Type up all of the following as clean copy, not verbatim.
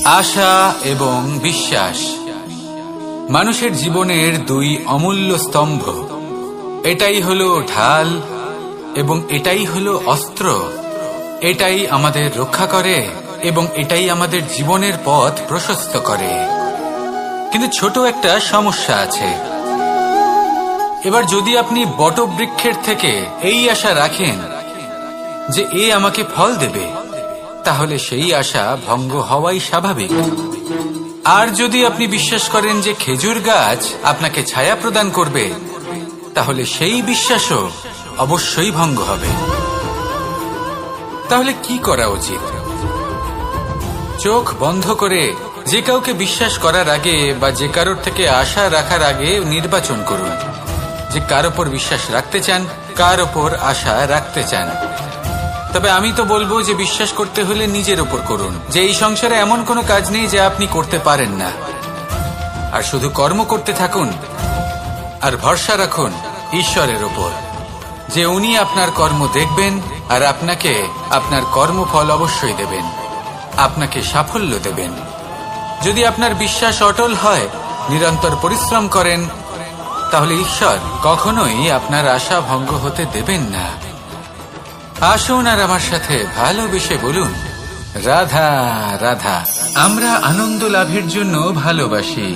আশা এবং বিশ্বাস মানুষের জীবনের দুই অমূল্য স্তম্ভ। এটাই হলো ঢাল এবং এটাই হলো অস্ত্র। এটাই আমাদের রক্ষা করে এবং এটাই আমাদের জীবনের পথ প্রশস্ত করে। কিন্তু ছোট একটা সমস্যা আছে। এবার যদি আপনি বটবৃক্ষের থেকে এই আশা রাখেন যে এ আমাকে ফল দেবে, তাহলে সেই আশা ভঙ্গ হওয়াই স্বাভাবিক। আর যদি আপনি বিশ্বাস করেন যে খেজুর গাছ আপনাকে ছায়া প্রদান করবে, তাহলে সেই বিশ্বাসও অবশ্যই ভঙ্গ হবে। তাহলে কি করা উচিত? চোখ বন্ধ করে যে কাউকে বিশ্বাস করার আগে বা যে কারোর থেকে আশা রাখার আগে নির্বাচন করুন যে কার ওপর বিশ্বাস রাখতে চান, কার ওপর আশা রাখতে চান। তবে আমি তো বলবো যে বিশ্বাস করতে হলে নিজের ওপর করুন, যে এই সংসারে এমন কোনো কাজ নেই যা আপনি করতে পারেন না। আর শুধু কর্ম করতে থাকুন আর ভরসা রাখুন ঈশ্বরের ওপর, যে উনি আপনার কর্ম দেখবেন আর আপনাকে আপনার কর্মফল অবশ্যই দেবেন, আপনাকে সাফল্য দেবেন। যদি আপনার বিশ্বাস অটল হয়, নিরন্তর পরিশ্রম করেন, তাহলে ঈশ্বর কখনোই আপনার আশা ভঙ্গ হতে দেবেন না। আসুন আর আমার সাথে ভালোবেসে বলুন, রাধা রাধা। আমরা আনন্দ লাভের জন্য ভালোবাসি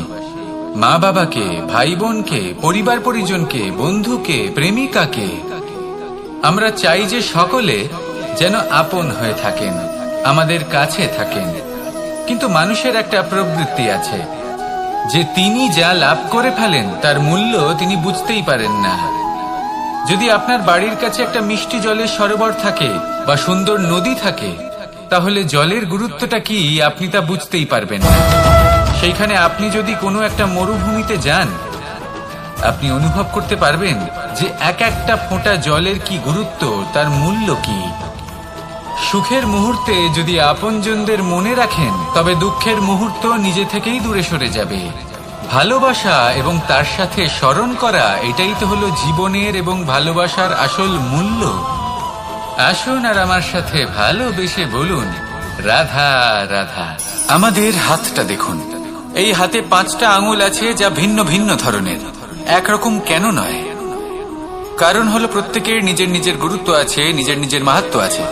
মা বাবাকে, ভাই বোনকে, পরিবার পরিজনকে, বন্ধুকে, প্রেমিকাকে। আমরা চাই যে সকলে যেন আপন হয়ে থাকেন, আমাদের কাছে থাকেন। কিন্তু মানুষের একটা প্রবৃত্তি আছে যে তিনি যা লাভ করে ফেলেন তার মূল্য তিনি বুঝতেই পারেন না। যদি আপনার বাড়ির কাছে একটা মিষ্টি জলের সরোবর থাকে বা সুন্দর নদী থাকে, তাহলে জলের গুরুত্বটা কি আপনি তা বুঝতেই পারবেন না। সেইখানে আপনি যদি কোনো একটা মরুভূমিতে যান, আপনি অনুভব করতে পারবেন যে এক একটা ফোঁটা জলের কি গুরুত্ব, তার মূল্য কি। সুখের মুহূর্তে যদি আপনজনদের মনে রাখেন, তবে দুঃখের মুহূর্ত নিজে থেকেই দূরে সরে যাবে। ভালোবাসা এবং তার সাথে স্মরণ করা, এটাই তো হলো জীবনের এবং ভালোবাসার আসল মূল্য। আসুন আর আমার সাথে ভালোবেসে বলুন, রাধা রাধা। আমাদের হাতটা দেখুন, এই হাতে 5টা আঙুল আছে যা ভিন্ন ভিন্ন ধরনের, একরকম কেন নয়? কারণ হলো প্রত্যেকের নিজের নিজের গুরুত্ব আছে, নিজের নিজের মাহাত্ম্য আছে।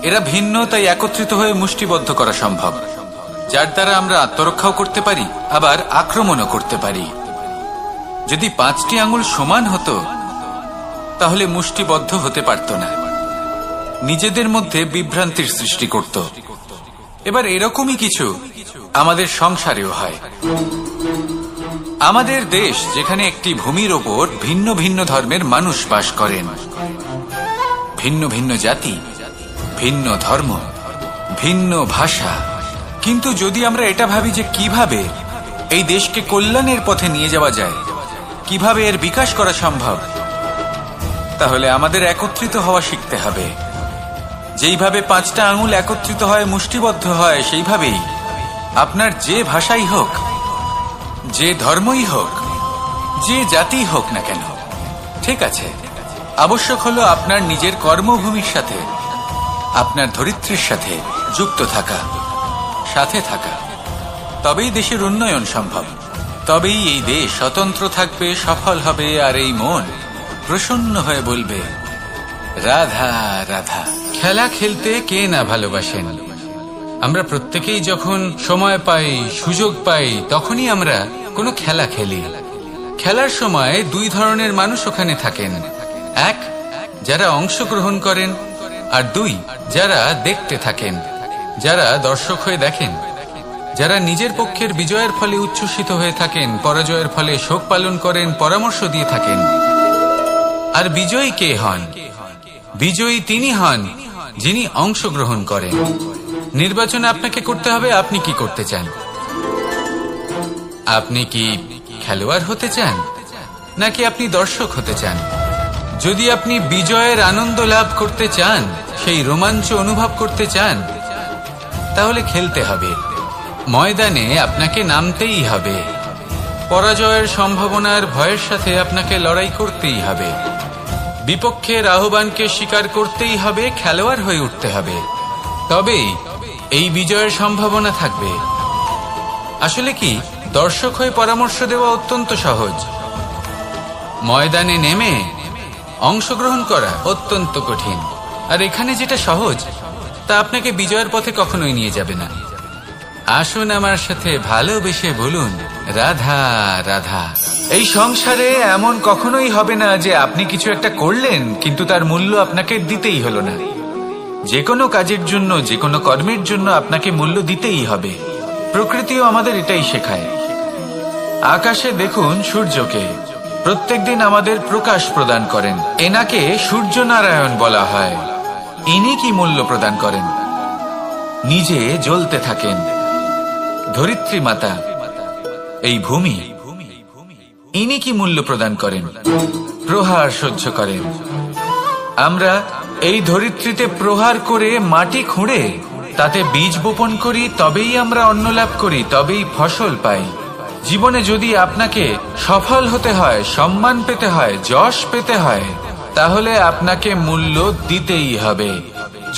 এরা ভিন্ন, তাই একত্রিত হয়ে মুষ্টিবদ্ধ করা সম্ভব, যার দ্বারা আমরা আত্মরক্ষাও করতে পারি, আবার আক্রমণও করতে পারি। যদি 5টি আঙুল সমান হতো, তাহলে মুষ্টিবদ্ধ হতে পারত না, নিজেদের মধ্যে বিভ্রান্তির সৃষ্টি করত। এবার এরকমই কিছু আমাদের সংসারেও হয়। আমাদের দেশ, যেখানে একটি ভূমির ওপর ভিন্ন ভিন্ন ধর্মের মানুষ বাস করেন, ভিন্ন ভিন্ন জাতি, ভিন্ন ধর্ম, ভিন্ন ভাষা। কিন্তু যদি আমরা এটা ভাবি যে কিভাবে এই দেশকে কল্যাণের পথে নিয়ে যাওয়া যায়, কিভাবে এর বিকাশ করা সম্ভব, তাহলে আমাদের একত্রিত হওয়া শিখতে হবে। যেইভাবে 5টা আঙুল একত্রিত হয়, মুষ্টিবদ্ধ হয়, সেইভাবেই আপনার যে ভাষাই হোক, যে ধর্মই হোক, যে জাতি হোক না কেন, ঠিক আছে, আবশ্যক হলো আপনার নিজের কর্মভূমির সাথে, আপনার ধরিত্রীর সাথে যুক্ত থাকা, সাথে থাকা। তবেই দেশের উন্নয়ন সম্ভব, তবেই এই দেশ স্বতন্ত্র থাকবে, সফল হবে, আর এই মন প্রসন্ন হয়ে বলবে, রাধা রাধা। খেলা খেলতে কে না ভালোবাসেন? আমরা প্রত্যেকেই যখন সময় পাই, সুযোগ পাই, তখনই আমরা কোনো খেলা খেলি। খেলার সময় 2 ধরনের মানুষ ওখানে থাকেন, 1 যারা অংশগ্রহণ করেন, আর 2 যারা দেখতে থাকেন, যারা দর্শক হয়ে দেখেন, যারা নিজের পক্ষের বিজয়ের ফলে উচ্ছ্বসিত হয়ে থাকেন, পরাজয়ের ফলে শোক পালন করেন, পরামর্শ দিয়ে থাকেন। আর বিজয়ী কে হন? বিজয়ী তিনি হন যিনি অংশগ্রহণ করেন। নির্বাচনে আপনাকে করতে হবে, আপনি কি করতে চান? আপনি কি খেলোয়াড় হতে চান, নাকি আপনি দর্শক হতে চান? যদি আপনি বিজয়ের আনন্দ লাভ করতে চান, সেই রোমাঞ্চ অনুভব করতে চান, তাহলে খেলতে হবে, ময়দানে আপনাকে নামতেই হবে। পরাজয়ের সম্ভাবনার ভয়ের সাথে আপনাকে লড়াই করতেই হবে, বিপক্ষের আহ্বানকে স্বীকার করতেই হবে, খেলোয়াড় হয়ে উঠতে হবে। তবেই এই বিজয়ের সম্ভাবনা থাকবে। আসলে কি, দর্শক হয়ে পরামর্শ দেওয়া অত্যন্ত সহজ, ময়দানে নেমে অংশগ্রহণ করা অত্যন্ত কঠিন। আর এখানে যেটা সহজ তা আপনাকে বিজয়ের পথে কখনোই নিয়ে যাবে না। আসুন আমার সাথে ভালোবেসে বলুন, রাধা রাধা। এই সংসারে এমন কখনোই হবে না যে আপনি কিছু একটা করলেন কিন্তু তার মূল্য আপনাকে দিতেই হলো না। যে কোনো কাজের জন্য, যে কোনো কর্মের জন্য আপনাকে মূল্য দিতেই হবে। প্রকৃতিও আমাদের এটাই শেখায়। আকাশে দেখুন সূর্যকে, প্রত্যেকদিন আমাদের প্রকাশ প্রদান করেন। এনাকে সূর্য নারায়ণ বলা হয়। ইনি কি মূল্য প্রদান করেন? নিজে জ্বলতে থাকেন। ধরিত্রী মাতা, এই ভূমি, ইনি কি মূল্য প্রদান করেন? প্রহার সহ্য করেন। আমরা এই ধরিত্রীতে প্রহার করে মাটি খুঁড়ে তাতে বীজ বপন করি, তবেই আমরা অন্ন লাভ করি, তবেই ফসল পাই। জীবনে যদি আপনাকে সফল হতে হয়, সম্মান পেতে হয়, যশ পেতে হয়, তাহলে আপনাকে মূল্য দিতেই হবে।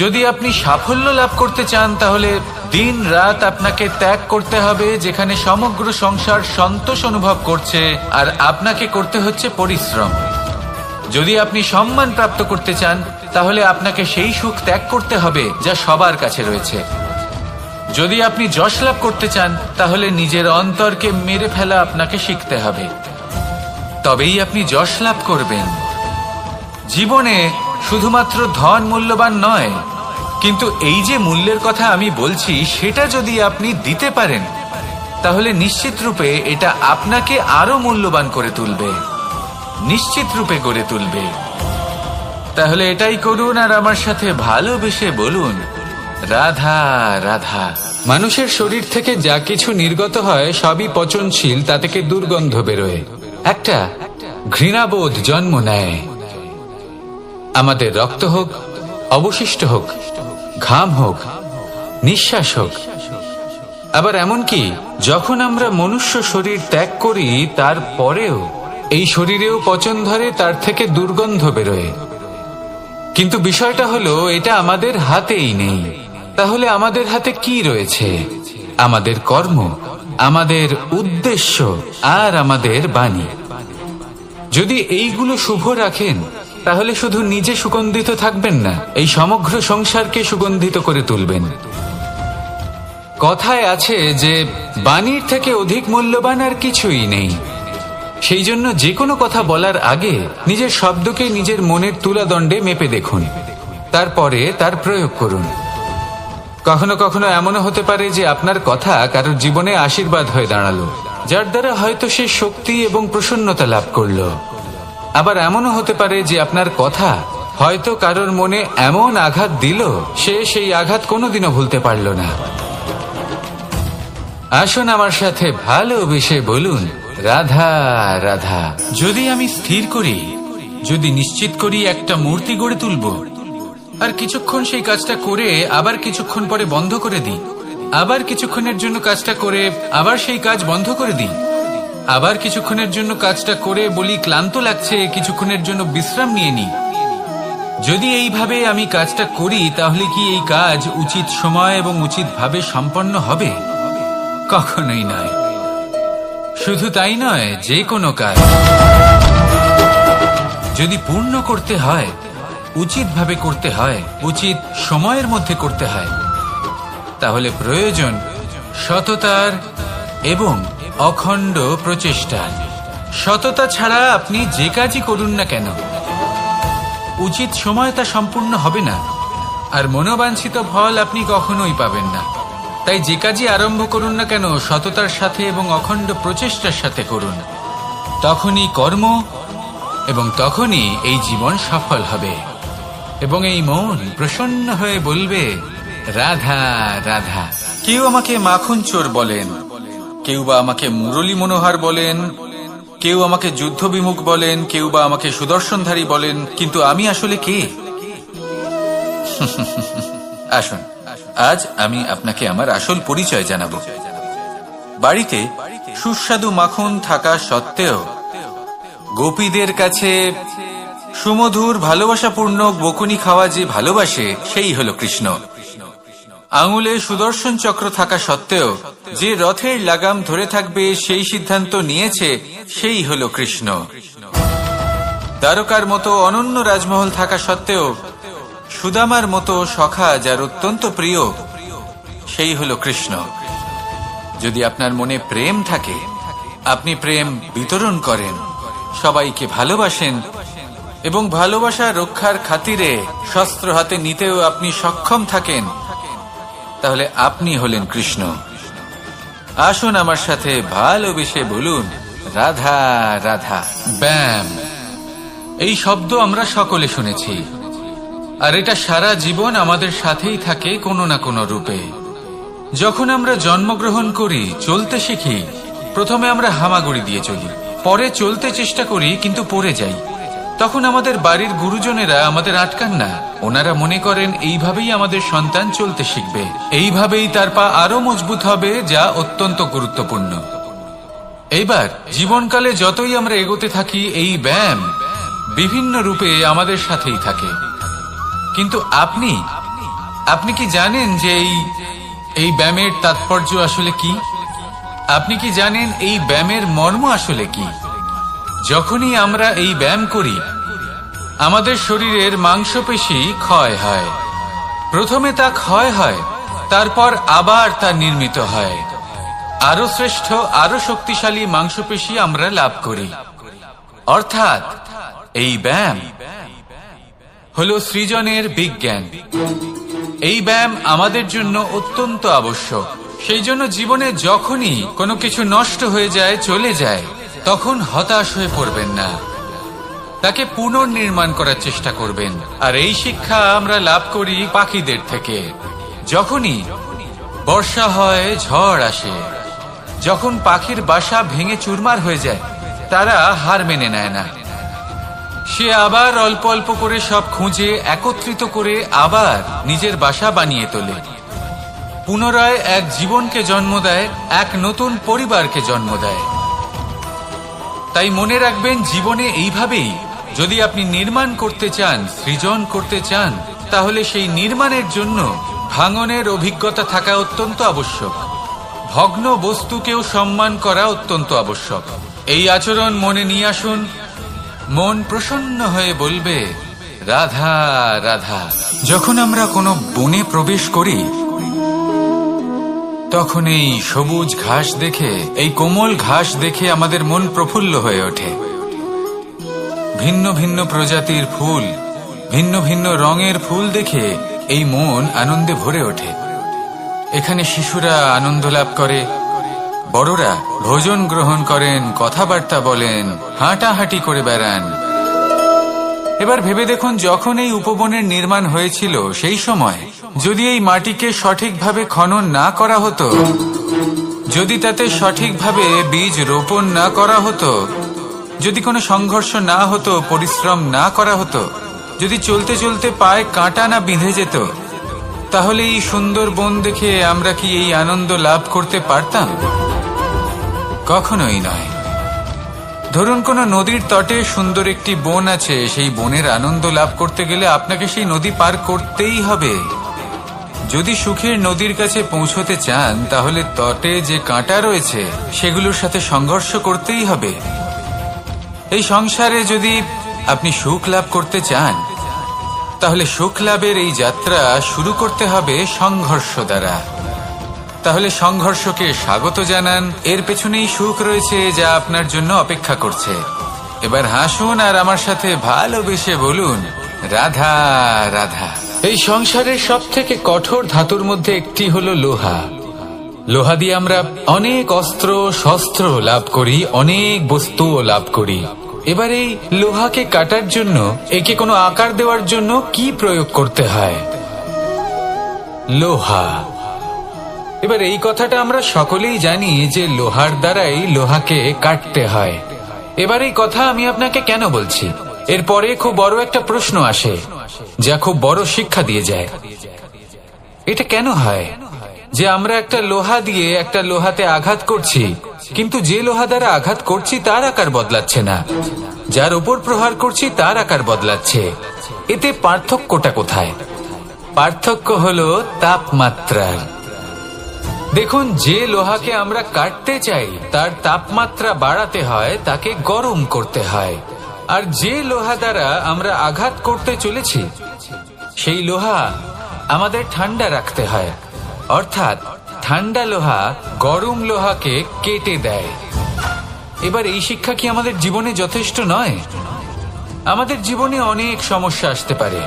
যদি আপনি সাফল্য লাভ করতে চান তাহলে দিন রাত আপনাকে ত্যাগ করতে হবে, যেখানে সমগ্র সংসার সন্তোষ অনুভব করছে আর আপনাকে করতে হচ্ছে পরিশ্রম। যদি আপনি সম্মান প্রাপ্ত করতে চান তাহলে আপনাকে সেই সুখ ত্যাগ করতে হবে যা সবার কাছে রয়েছে। যদি আপনি যশ লাভ করতে চান তাহলে নিজের অন্তরকে মেরে ফেলা আপনাকে শিখতে হবে, তবেই আপনি যশ লাভ করবেন। জীবনে শুধুমাত্র ধন মূল্যবান নয়, কিন্তু এই যে মূল্যের কথা আমি বলছি সেটা যদি আপনি দিতে পারেন তাহলে নিশ্চিত রূপে এটা আপনাকে আরো মূল্যবান করে তুলবে, নিশ্চিত রূপে গড়ে তুলবে। তাহলে এটাই করুন আর আমার সাথে ভালোবেসে বলুন, রাধা রাধা। মানুষের শরীর থেকে যা কিছু নির্গত হয় সবই পচনশীল, তা থেকে দুর্গন্ধ বেরোয়, একটা ঘৃণাবোধ জন্ম নেয়। আমাদের রক্ত হোক, অবশিষ্ট হোক, ঘাম হোক, নিঃশ্বাস হোক, আবার এমনকি যখন আমরা মনুষ্য শরীর ত্যাগ করি তারপরেও এই শরীরেও পচন ধরে, তার থেকে দুর্গন্ধ বেরোয়। কিন্তু বিষয়টা হলো এটা আমাদের হাতেই নেই। তাহলে আমাদের হাতে কি রয়েছে? আমাদের কর্ম, আমাদের উদ্দেশ্য আর আমাদের বাণী। যদি এইগুলো শুভ রাখেন তাহলে শুধু নিজে সুগন্ধিত থাকবেন না, এই সমগ্র সংসারকে সুগন্ধিত করে তুলবেন। কথায় আছে যে বাণীর থেকে অধিক মূল্যবান আর কিছুই নেই। সেই জন্য যে কোনো কথা বলার আগে নিজের শব্দকে নিজের মনের তুলাদণ্ডে মেপে দেখুন, তারপরে তার প্রয়োগ করুন। কখনো কখনো এমনও হতে পারে যে আপনার কথা কারোর জীবনে আশীর্বাদ হয়ে দাঁড়ালো, যার দ্বারা হয়তো সে শক্তি এবং প্রসন্নতা লাভ করলো। আবার এমনও হতে পারে যে আপনার কথা হয়তো কারোর মনে এমন আঘাত দিল, সে সেই আঘাত কোনোদিনও ভুলতে পারল না। আসুন আমার সাথে ভালোবেসে বলুন, রাধা রাধা। যদি আমি স্থির করি, যদি নিশ্চিত করি একটা মূর্তি গড়ে তুলব, আর কিছুক্ষণ সেই কাজটা করে আবার কিছুক্ষণ পরে বন্ধ করে দিই, আবার কিছুক্ষণের জন্য কাজটা করে আবার সেই কাজ বন্ধ করে দিই, আবার কিছুক্ষণের জন্য কাজটা করে বলি ক্লান্ত লাগছে, কিছুক্ষণের জন্য বিশ্রাম নিয়ে নিই, যদি এইভাবে আমি কাজটা করি তাহলে কি এই কাজ উচিত সময় এবং উচিত ভাবে সম্পন্ন হবে? কখনোই নয়। শুধু তাই নয়, যে কোনো কাজ যদি পূর্ণ করতে হয়, উচিত ভাবে করতে হয়, উচিত সময়ের মধ্যে করতে হয়, তাহলে প্রয়োজন সততার এবং অখণ্ড প্রচেষ্টার। সততা ছাড়া আপনি যে কাজই করুন না কেন, উচিত সময় তা সম্পূর্ণ হবে না, আর মনোবাঞ্ছিত ফল আপনি কখনোই পাবেন না। তাই যে কাজই আরম্ভ করুন না কেন সততার সাথে এবং অখণ্ড প্রচেষ্টার সাথে করুন, তখনই কর্ম এবং তখনই এই জীবন সফল হবে এবং এই মন প্রসন্ন হয়ে বলবে, রাধা রাধা। কেউ আমাকে মাখন চোর বলেন, কেউ বা আমাকে মুরলী মনোহর বলেন, কেউ আমাকে যুদ্ধ বিমুখ বলেন, কেউ বা আমাকে সুদর্শনধারী বলেন, কিন্তু আমি আসলে কে? আসুন আজ আমি আপনাকে আমার আসল পরিচয় জানাবো। বাড়িতে সুস্বাদু মাখন থাকা সত্ত্বেও গোপীদের কাছে সুমধুর ভালোবাসাপূর্ণ বকুনি খাওয়া যে ভালোবাসে, সেই হলো কৃষ্ণ। আঙুলে সুদর্শন চক্র থাকা সত্ত্বেও যে রথের লাগাম ধরে থাকবে সেই সিদ্ধান্ত নিয়েছে, সেই হল কৃষ্ণ। দ্বারকার মতো অনন্য রাজমহল থাকা সত্ত্বেও সুদামার মতো সখা যার অত্যন্ত প্রিয়, সেই হল কৃষ্ণ। যদি আপনার মনে প্রেম থাকে, আপনি প্রেম বিতরণ করেন, সবাইকে ভালোবাসেন এবং ভালোবাসা রক্ষার খাতিরে শস্ত্র হাতে নিতেও আপনি সক্ষম থাকেন, তাহলে আপনি হলেন কৃষ্ণ। আসুন আমার সাথে ভালোবেসে বলুন, রাধা রাধা। ব্যায়াম, এই শব্দ আমরা সকলে শুনেছি, আর এটা সারা জীবন আমাদের সাথেই থাকে কোনো না কোনো রূপে। যখন আমরা জন্মগ্রহণ করি, চলতে শিখি, প্রথমে আমরা হামাগুড়ি দিয়ে চলি, পরে চলতে চেষ্টা করি কিন্তু পড়ে যাই। তখন আমাদের বাড়ির গুরুজনেরা আমাদের আটকান না, ওনারা মনে করেন এইভাবেই আমাদের সন্তান চলতে শিখবে, এইভাবেই তার পা আরো মজবুত হবে, যা অত্যন্ত গুরুত্বপূর্ণ। এইবার জীবনকালে যতই আমরা এগোতে থাকি, এই ব্যায়াম বিভিন্ন রূপে আমাদের সাথেই থাকে। কিন্তু আপনি কি জানেন যে এই ব্যায়ামের তাৎপর্য আসলে কি? আপনি কি জানেন এই ব্যায়ামের মর্ম আসলে কি? যখনই আমরা এই ব্যায়াম করি, আমাদের শরীরের মাংসপেশি ক্ষয় হয়। প্রথমে তা ক্ষয় হয়, তারপর আবার তা নির্মিত হয়। আরো শ্রেষ্ঠ, আরো শক্তিশালী মাংসপেশি আমরা লাভ করি। অর্থাৎ এই ব্যায়াম হলো সৃজনের বিজ্ঞান। এই ব্যায়াম আমাদের জন্য অত্যন্ত আবশ্যক। সেই জন্য জীবনে যখনই কোনো কিছু নষ্ট হয়ে যায়, চলে যায়, তখন হতাশ হয়ে পড়বেন না, তাকে পুনর্নির্মাণ করার চেষ্টা করবেন। আর এই শিক্ষা আমরা লাভ করি পাখিদের থেকে। যখনই বর্ষা হয়, ঝড় আসে, যখন পাখির বাসা ভেঙে চুরমার হয়ে যায়, তারা হার মেনে নেয় না। সে আবার অল্প অল্প করে সব খুঁজে একত্রিত করে আবার নিজের বাসা বানিয়ে তোলে, পুনরায় এক জীবনকে জন্ম দেয়, এক নতুন পরিবারকে জন্ম দেয়। তাই মনে রাখবেন, জীবনে এইভাবেই যদি আপনি নির্মাণ করতে চান, সৃজন করতে চান, তাহলে সেই নির্মাণের জন্য ভাঙনের অভিজ্ঞতা থাকা অত্যন্ত আবশ্যক। ভগ্ন বস্তুকেও সম্মান করা অত্যন্ত আবশ্যক। এই আচরণ মনে নিয়ে আসুন, মন প্রসন্ন হয়ে বলবে, রাধা রাধা। যখন আমরা কোনো বনে প্রবেশ করি, তখন এই সবুজ ঘাস দেখে, এই কোমল ঘাস দেখে আমাদের মন প্রফুল্ল হয়ে ওঠে। ভিন্ন ভিন্ন প্রজাতির ফুল, ভিন্ন ভিন্ন রঙের ফুল দেখে এই মন আনন্দে ভরে ওঠে। এখানে শিশুরা আনন্দ লাভ করে, বড়রা ভোজন গ্রহণ করেন, কথাবার্তা বলেন, হাঁটাহাঁটি করে বেড়ান। এবার ভেবে দেখুন, যখন এই উপবনের নির্মাণ হয়েছিল, সেই সময় যদি এই মাটিকে সঠিকভাবে খনন না করা হতো, যদি তাতে সঠিকভাবে বীজ রোপণ না করা হতো, যদি কোনো সংঘর্ষ না হতো, পরিশ্রম না করা হতো, যদি চলতে চলতে পায়ে কাঁটা না বিঁধে যেত, তাহলে এই সুন্দর বন দেখে আমরা কি এই আনন্দ লাভ করতে পারতাম? কখনোই নয়। ধরুন কোনো নদীর তটে সুন্দর একটি বন আছে, সেই বনের আনন্দ লাভ করতে গেলে আপনাকে সেই নদী পার করতেই হবে। যদি সুখের নদীর কাছে পৌঁছতে চান, তাহলে তটে যে কাঁটা রয়েছে সেগুলোর সাথে সংঘর্ষ করতেই হবে। এই সংসারে যদি আপনি সুখ লাভ করতে চান, তাহলে সুখ লাভের এই যাত্রা শুরু করতে হবে সংঘর্ষ দ্বারা। তাহলে সংঘর্ষকে স্বাগত জানান, এর পেছনেই সুখ রয়েছে যা আপনার জন্য অপেক্ষা করছে। এবার হাসুন আর আমার সাথে ভালোবেসে বলুন, রাধা রাধা। এই সংসারের সব থেকে কঠোর ধাতুর মধ্যে একটি হলো লোহা। লোহা দিয়ে আমরা অনেক অস্ত্র শস্ত্র লাভ করি, অনেক বস্তুও লাভ করি। এবার এই লোহাকে কাটার জন্য, একে কোনো আকার দেওয়ার জন্য কি প্রয়োগ করতে হয়? লোহা। এবার এই কথাটা আমরা সকলেই জানি যে লোহার দ্বারাই লোহাকে কাটতে হয়। এবার এই কথা আমি আপনাকে কেন বলছি? এরপরে খুব বড় একটা প্রশ্ন আসে, যা খুব বড় শিক্ষা দিয়ে যায়। এটা কেন হয় যে আমরা একটা লোহা দিয়ে একটা লোহাতে আঘাত করছি, কিন্তু যে লোহা দ্বারা আঘাত করছি তার আকার বদলাচ্ছে না, যার উপর প্রহার করছি তার আকার বদলাচ্ছে? এতে পার্থক্যটা কোথায়? পার্থক্য হলো তাপমাত্রার। দেখুন, যে লোহাকে আমরা কাটতে চাই তার তাপমাত্রা বাড়াতে হয়, তাকে গরম করতে হয়। আর যে লোহা দ্বারা আমরা আঘাত করতে চলেছি সেই লোহা আমাদের ঠান্ডা রাখতে হয়। অর্থাৎ ঠান্ডা লোহা গরম লোহাকে কেটে দেয়। এবার এই শিক্ষা কি আমাদের জীবনে যথেষ্ট নয়? আমাদের জীবনে অনেক সমস্যা আসতে পারে,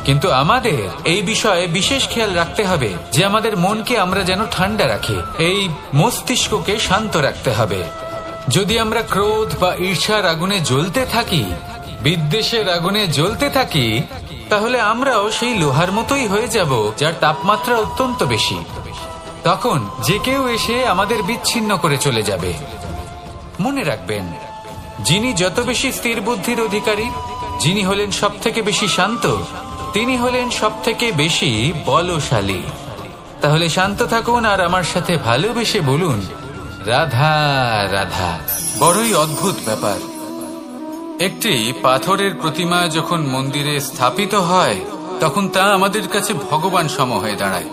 কিন্তু আমাদের এই বিষয়ে বিশেষ খেয়াল রাখতে হবে যে আমাদের মনকে আমরা যেন ঠান্ডা রাখি, এই মস্তিষ্ককে শান্ত রাখতে হবে। যদি আমরা ক্রোধ বা ঈর্ষার আগুনে জ্বলতে থাকি, বিদ্বেষের আগুনে জ্বলতে থাকি, তাহলে আমরাও সেই লোহার মতোই হয়ে যাব যার তাপমাত্রা অত্যন্ত বেশি। তখন যে কেউ এসে আমাদের বিচ্ছিন্ন করে চলে যাবে। মনে রাখবেন, যিনি যত বেশি স্থির বুদ্ধির অধিকারী, যিনি হলেন সব থেকে বেশি শান্ত, তিনি হলেন সব থেকে বেশি বলশালী। তাহলে শান্ত থাকুন আর আমার সাথে ভালোবেসে বলুন, রাধা রাধা। বড়ই অদ্ভুত ব্যাপার। একটি পাথরের প্রতিমা যখন মন্দিরে স্থাপিত হয় তখন তা আমাদের কাছে ভগবান সম হয়ে দাঁড়ায়।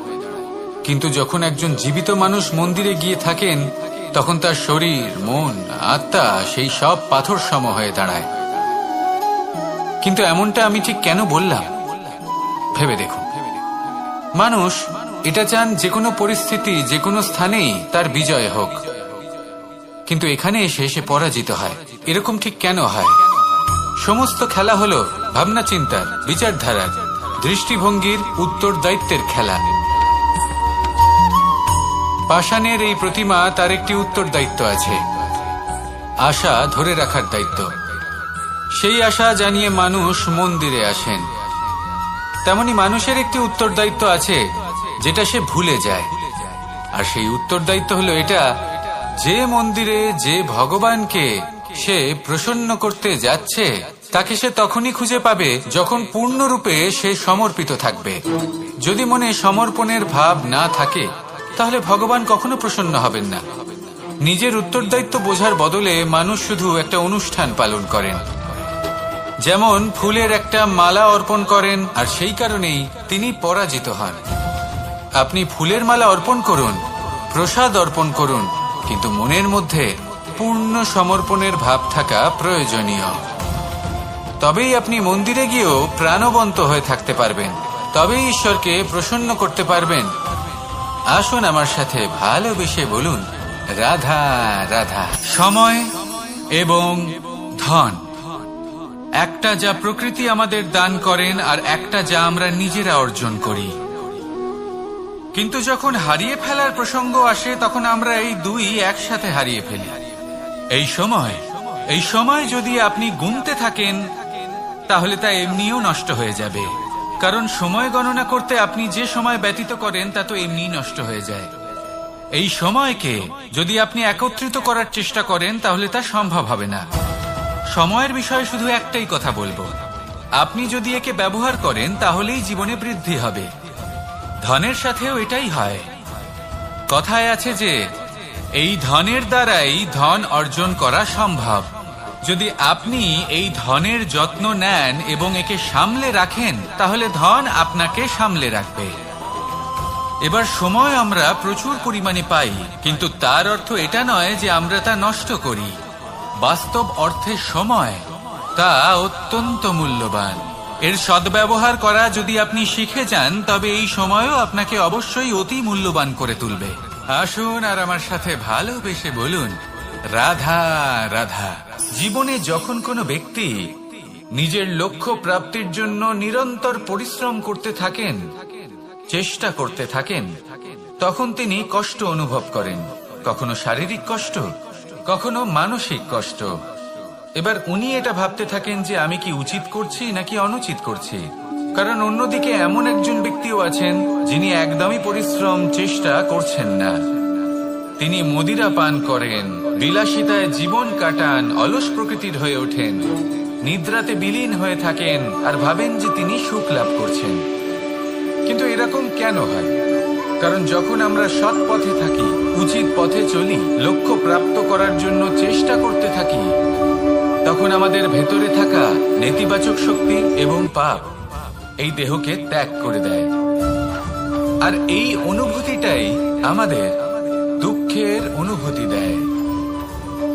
কিন্তু যখন একজন জীবিত মানুষ মন্দিরে গিয়ে থাকেন তখন তার শরীর, মন, আত্মা সেই সব পাথর সম হয়ে দাঁড়ায়। কিন্তু এমনটা আমি ঠিক কেন বললাম ভেবে দেখুন। মানুষ এটা চান যে কোনো পরিস্থিতি, যে কোনো স্থানেই তার বিজয় হোক, কিন্তু এখানে এসে সে পরাজিত হয়। এরকম ঠিক কেন হয়? সমস্ত খেলা হলো ভাবনা চিন্তার, বিচারধারার, দৃষ্টিভঙ্গির, উত্তরদায়িত্বের খেলা। পাষাণের এই প্রতিমা, তার একটি উত্তরদায়িত্ব আছে, আশা ধরে রাখার দায়িত্ব। সেই আশা জানিয়ে মানুষ মন্দিরে আসেন। তেমনি মানুষের একটি উত্তরদায়িত্ব আছে যেটা সে ভুলে যায়। আর সেই উত্তরদায়িত্ব হলো এটা, যে মন্দিরে যে ভগবানকে সে প্রসন্ন করতে যাচ্ছে তাকে সে তখনই খুঁজে পাবে যখন পূর্ণরূপে সে সমর্পিত থাকবে। যদি মনে সমর্পণের ভাব না থাকে তাহলে ভগবান কখনো প্রসন্ন হবেন না। নিজের উত্তরদায়িত্ব বোঝার বদলে মানুষ শুধু একটা অনুষ্ঠান পালন করেন। যেমন ফুলের একটা মালা অর্পণ করেন আর সেই কারণেই তিনি পরাজিত হন। আপনি ফুলের মালা অর্পণ করুন, প্রসাদ অর্পণ করুন, কিন্তু মনের মধ্যে পূর্ণ সমর্পণের ভাব থাকা প্রয়োজনীয়। তবেই আপনি মন্দিরে গিয়েও প্রাণবন্ত হয়ে থাকতে পারবেন, তবেই ঈশ্বরকে প্রসন্ন করতে পারবেন। আসুন আমার সাথে ভালোবেসে বলুন, রাধা রাধা। সময় এবং ধন, একটা যা প্রকৃতি আমাদের দান করেন আর একটা যা আমরা নিজেরা অর্জন করি। কিন্তু যখন হারিয়ে ফেলার প্রসঙ্গ আসে তখন আমরা এই দুই একসাথে হারিয়ে ফেলি। এই সময় যদি আপনি গুনতে থাকেন তাহলে তা এমনিও নষ্ট হয়ে যাবে, কারণ সময় গণনা করতে আপনি যে সময় ব্যতীত করেন তা তো এমনিই নষ্ট হয়ে যায়। এই সময়কে যদি আপনি একত্রিত করার চেষ্টা করেন তাহলে তা সম্ভব হবে না। সময়ের বিষয়ে শুধু একটাই কথা বলবো, আপনি যদি একে ব্যবহার করেন তাহলেই জীবনে বৃদ্ধি হবে। ধনের সাথেও এটাই হয়। কথায় আছে যে এই ধনের দ্বারাই ধন অর্জন করা সম্ভব। যদি আপনি এই ধনের যত্ন নেন এবং একে সামলে রাখেন তাহলে ধন আপনাকে সামলে রাখবে। এবার সময় আমরা প্রচুর পরিমাণে পাই, কিন্তু তার অর্থ এটা নয় যে আমরা তা নষ্ট করি। বাস্তব অর্থে সময় তা অত্যন্ত মূল্যবান। এর সদ্ব্যবহার করা যদি আপনি শিখে যান তবে এই সময়ও আপনাকে অবশ্যই অতি মূল্যবান করে তুলবে। আসুন আর আমার সাথে ভালোবেসে বলুন, রাধা রাধা। জীবনে যখন কোনো ব্যক্তি নিজের লক্ষ্য প্রাপ্তির জন্য নিরন্তর পরিশ্রম করতে থাকেন, চেষ্টা করতে থাকেন, তখন তিনি কষ্ট অনুভব করেন, কখনো শারীরিক কষ্ট, কখনো মানসিক কষ্ট। এবার উনি এটা ভাবতে থাকেন যে আমি কি উচিত করছি নাকি অনুচিত করছি, কারণ অন্যদিকে এমন একজন ব্যক্তিও আছেন যিনি একদমই পরিশ্রম চেষ্টা করছেন না। তিনি মদিরা পান করেন, বিলাসিতায় জীবন কাটান, অলস প্রকৃতির হয়ে ওঠেন, নিদ্রাতে বিলীন হয়ে থাকেন আর ভাবেন যে তিনি সুখ লাভ করছেন। কিন্তু এরকম কেন হয়? কারণ যখন আমরা সৎ পথে থাকি, উচিত পথে চলি, লক্ষ্য প্রাপ্ত করার জন্য চেষ্টা করতে থাকি, তখন আমাদের ভেতরে থাকা নেতিবাচক শক্তি এবং পাপ এই দেহকে ত্যাগ করে দেয়। আর এই অনুভূতিটাই আমাদের দুঃখের অনুভূতি দেয়,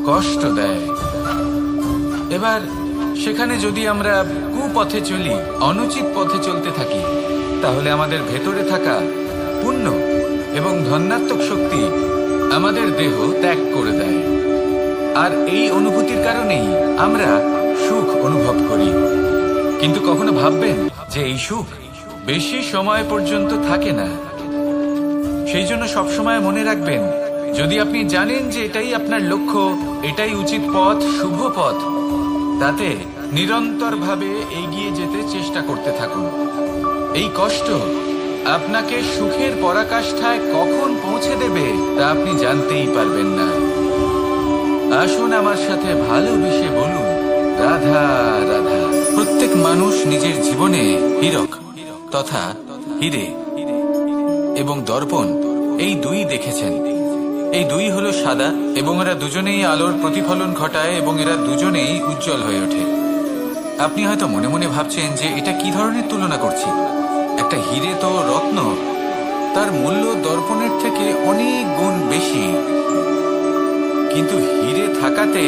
কষ্ট দেয়। এবার সেখানে যদি আমরা কুপথে চলি, অনুচিত পথে চলতে থাকি, তাহলে আমাদের ভেতরে থাকা পুণ্য এবং ধনাত্মক শক্তি আমাদের দেহ ত্যাগ করে দেয়। আর এই অনুভূতির কারণেই আমরা সুখ অনুভব করি। কিন্তু কখনো ভাববেন যে এই সুখ বেশি সময় পর্যন্ত থাকে না। সেই জন্য সবসময় মনে রাখবেন, যদি আপনি জানেন যে এটাই আপনার লক্ষ্য, এটাই উচিত পথ, শুভ পথ, তাতে নিরন্তরভাবে এগিয়ে যেতে চেষ্টা করতে থাকুন। এই কষ্ট আপনাকে সুখের পরাকাষ্ঠায় কখন পৌঁছে দেবে তা আপনি জানতেই পারবেন না। আসুন আমার সাথে ভালোবেসে বলুন, রাধা রাধা। প্রত্যেক মানুষ নিজের জীবনে হীরক তথা হিরে এবং দর্পণ এই দুই দেখেছেন। এই দুই হলো সাদা এবং এরা দুজনেই আলোর প্রতিফলন ঘটায় এবং এরা দুজনেই উজ্জ্বল হয়ে ওঠে। আপনি হয়তো মনে মনে ভাবছেন যে এটা কি ধরনের তুলনা করছি। একটা হিরে তো রত্ন, তার মূল্য দর্পণের থেকে অনেক গুণ বেশি। কিন্তু হিরে থাকাতে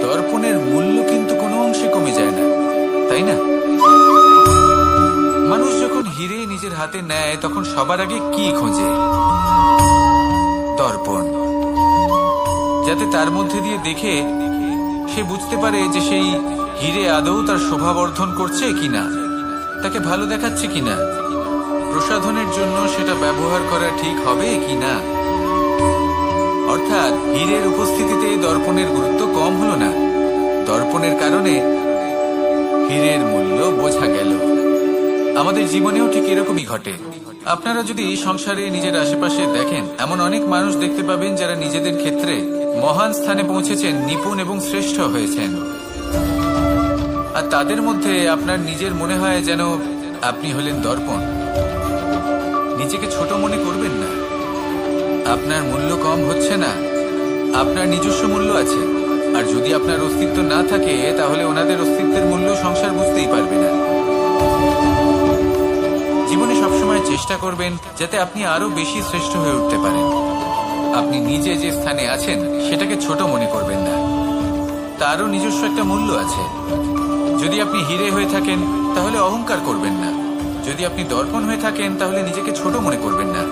দর্পণের মূল্য কিন্তু কোনো অংশে কমে যায় না, তাই না? মানুষ যখন হিরে নিজের হাতে নেয় তখন সবার আগে কি খোঁজে? দর্পণ, যাতে তার মধ্যে দিয়ে দেখে সে বুঝতে পারে যে সেই হিরে আদৌ তার শোভাবর্ধন করছে কিনা, তাকে ভালো দেখাচ্ছে কিনা, প্রসাধনের জন্য সেটা ব্যবহার করা ঠিক হবে কিনা। অর্থাৎ হীরের উপস্থিতিতে দর্পণের গুরুত্ব কম হলো না, দর্পণের কারণে হীরের মূল্য বোঝা গেল। আমাদের জীবনেও ঠিক এরকমই ঘটে। আপনারা যদি সংসারে নিজের আশেপাশে দেখেন, এমন অনেক মানুষ দেখতে পাবেন যারা নিজেদের ক্ষেত্রে মহান স্থানে পৌঁছেছেন, নিপুণ এবং শ্রেষ্ঠ হয়েছেন। আর তাদের মধ্যে আপনার নিজের মনে হয় যেন আপনি হলেন দর্পণ। নিজেকে ছোট মনে করবেন না। আপনার মূল্য কম হচ্ছে না, আপনার নিজস্ব মূল্য আছে। আর যদি আপনার অস্তিত্ব না থাকে তাহলে ওনাদের অস্তিত্বের মূল্য সংসার বুঝতেই পারবে না। জীবনে সবসময় চেষ্টা করবেন যাতে আপনি আরো বেশি শ্রেষ্ঠ হয়ে উঠতে পারেন। আপনি নিজে যে স্থানে আছেন সেটাকে ছোট মনে করবেন না, তারও নিজস্ব একটা মূল্য আছে। যদি আপনি হিরে হয়ে থাকেন তাহলে অহংকার করবেন না, যদি আপনি দর্পণ হয়ে থাকেন তাহলে নিজেকে ছোট মনে করবেন না।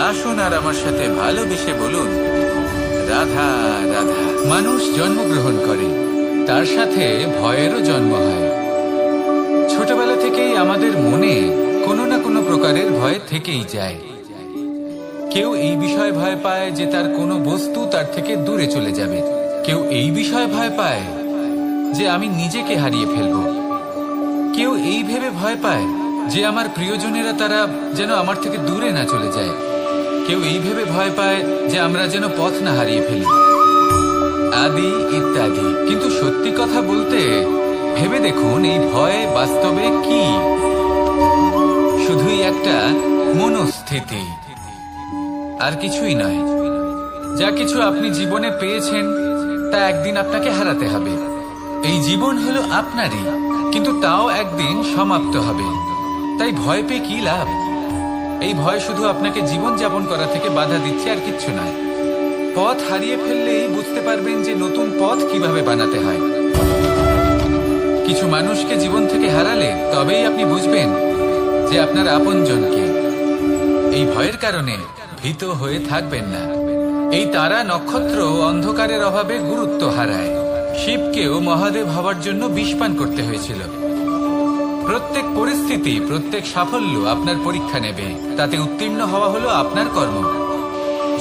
আসুন আর আমার সাথে ভালোবেসে বলুন, রাধা রাধা। মানুষ জন্মগ্রহণ করে, তার সাথে ভয়েরও জন্ম হয়। ছোটবেলা থেকেই আমাদের মনে কোনো না কোনো প্রকারের ভয় থেকেই যায়। কেউ এই বিষয়ে ভয় পায় যে তার কোনো বস্তু তার থেকে দূরে চলে যাবে। কেউ এই বিষয়ে ভয় পায় যে আমি নিজেকে হারিয়ে ফেলব। কেউ এই ভেবে ভয় পায় যে আমার প্রিয়জনেরা তারা যেন আমার থেকে দূরে না চলে যায়। কেউ এই ভেবে ভয় পায় যে আমরা যেন পথ না হারিয়ে ফেলি, আদি ইত্যাদি। কিন্তু সত্যি কথা বলতে ভেবে দেখুন, এই ভয় বাস্তবে কি? শুধুই একটা মনস্থিতি, আর কিছুই নয়। যা কিছু আপনি জীবনে পেয়েছেন তা একদিন আপনাকে হারাতে হবে। এই জীবন হলো আপনারই, কিন্তু তাও একদিন সমাপ্ত হবে। তাই ভয় পেয়ে কি লাভ? এই ভয় শুধু আপনাকে জীবন যাপন করা থেকে বাধা দিচ্ছে, আর কিচ্ছু নয়। পথ হারিয়ে ফেললেই বুঝতে পারবেন যে নতুন পথ কিভাবে বানাতে হয়। কিছু মানুষকে জীবন থেকে হারালে তবেই আপনি বুঝবেন যে আপনার আপনজনকে। এই ভয়ের কারণে ভীত হয়ে থাকবেন না। এই তারা নক্ষত্র অন্ধকারের অভাবে গুরুত্ব হারায়। শিবকেও মহাদেব হওয়ার জন্য বিষ পান করতে হয়েছিল। প্রত্যেক পরিস্থিতি, প্রত্যেক সাফল্য আপনার পরীক্ষা নেবে, তাতে উত্তীর্ণ হওয়া হলো আপনার কর্ম।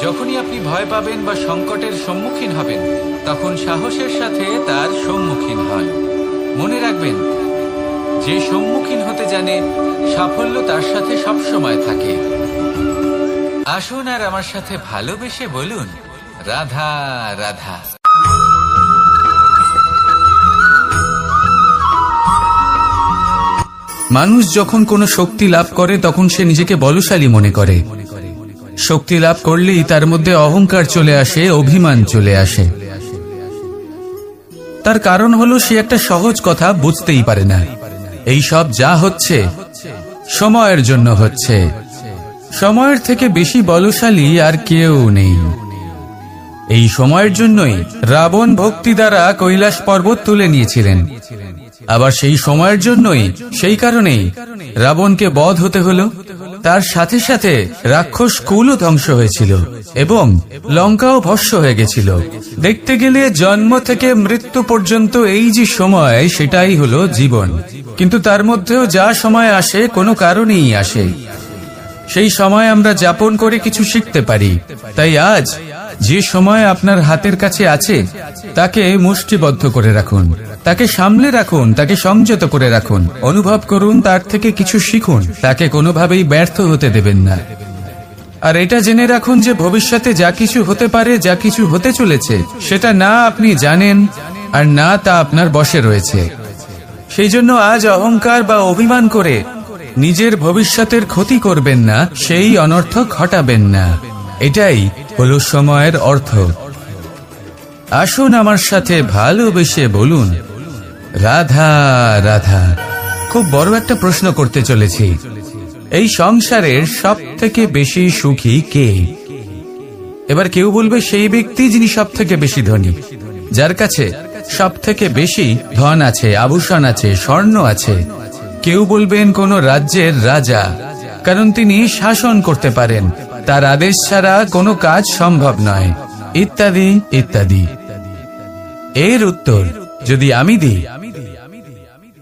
যখনই আপনি ভয় পাবেন বা সংকটের সম্মুখীন হবেন, তখন সাহসের সাথে তার সম্মুখীন হন। মনে রাখবেন, যে সম্মুখীন হতে জানে সাফল্য তার সাথে সবসময় থাকে। আসুন আর আমার সাথে ভালোবেসে বলুন, রাধা রাধা। মানুষ যখন কোনো শক্তি লাভ করে তখন সে নিজেকে বলশালী মনে করে। শক্তি লাভ করলেই তার মধ্যে অহংকার চলে আসে, অভিমান চলে আসে। তার কারণ হলো সে একটা সহজ কথা বুঝতেই পারে না। এই সব যা হচ্ছে সময়ের জন্য হচ্ছে। সময়ের থেকে বেশি বলশালী আর কেউ নেই। এই সময়ের জন্যই রাবণ ভক্তি দ্বারা কৈলাস পর্বত তুলে নিয়েছিলেন। আবার সেই সময়ের জন্যই, সেই কারণেই রাবণকে বধ হতে হলো। তার সাথে সাথে রাক্ষস কুলও ধ্বংস হয়েছিল এবং লঙ্কাও ভস্ম হয়ে গেছিল। দেখতে গেলে জন্ম থেকে মৃত্যু পর্যন্ত এই যে সময়, সেটাই হলো জীবন। কিন্তু তার মধ্যেও যা সময় আসে কোনো কারণেই আসে। সেই সময় আমরা যাপন করে কিছু শিখতে পারি। তাই আজ যে সময় আপনার হাতের কাছে আছে তাকে মুষ্টিবদ্ধ করে রাখুন, তাকে সামলে রাখুন, তাকে সংযত করে রাখুন, অনুভব করুন, তার থেকে কিছু শিখুন, তাকে কোনোভাবেই ব্যর্থ হতে দেবেন না। আর এটা জেনে রাখুন যে ভবিষ্যতে যা কিছু হতে পারে, যা কিছু হতে চলেছে, সেটা না আপনি জানেন আর না তা আপনার বশে রয়েছে। সেই জন্য আজ অহংকার বা অভিমান করে নিজের ভবিষ্যতের ক্ষতি করবেন না, সেই অনর্থ ঘটাবেন না। এটাই হলো সময়ের অর্থ। আসুন আমার সাথে ভালোবেসে বলুন, রাধা রাধা। খুব বড় একটা প্রশ্ন করতে চলেছি। এই সংসারের সব থেকে বেশি সুখী কে? এবার কেউ বলবে সেই ব্যক্তি যিনি সব থেকে বেশি ধনী, যার কাছে সব থেকে বেশি ধন আছে, আভূষণ আছে, স্বর্ণ আছে। কেউ বলবেন কোন রাজ্যের রাজা, কারণ তিনি শাসন করতে পারেন, তার আদেশ ছাড়া কোনো কাজ সম্ভব নয়, ইত্যাদি ইত্যাদি। এর উত্তর যদি আমি দিই,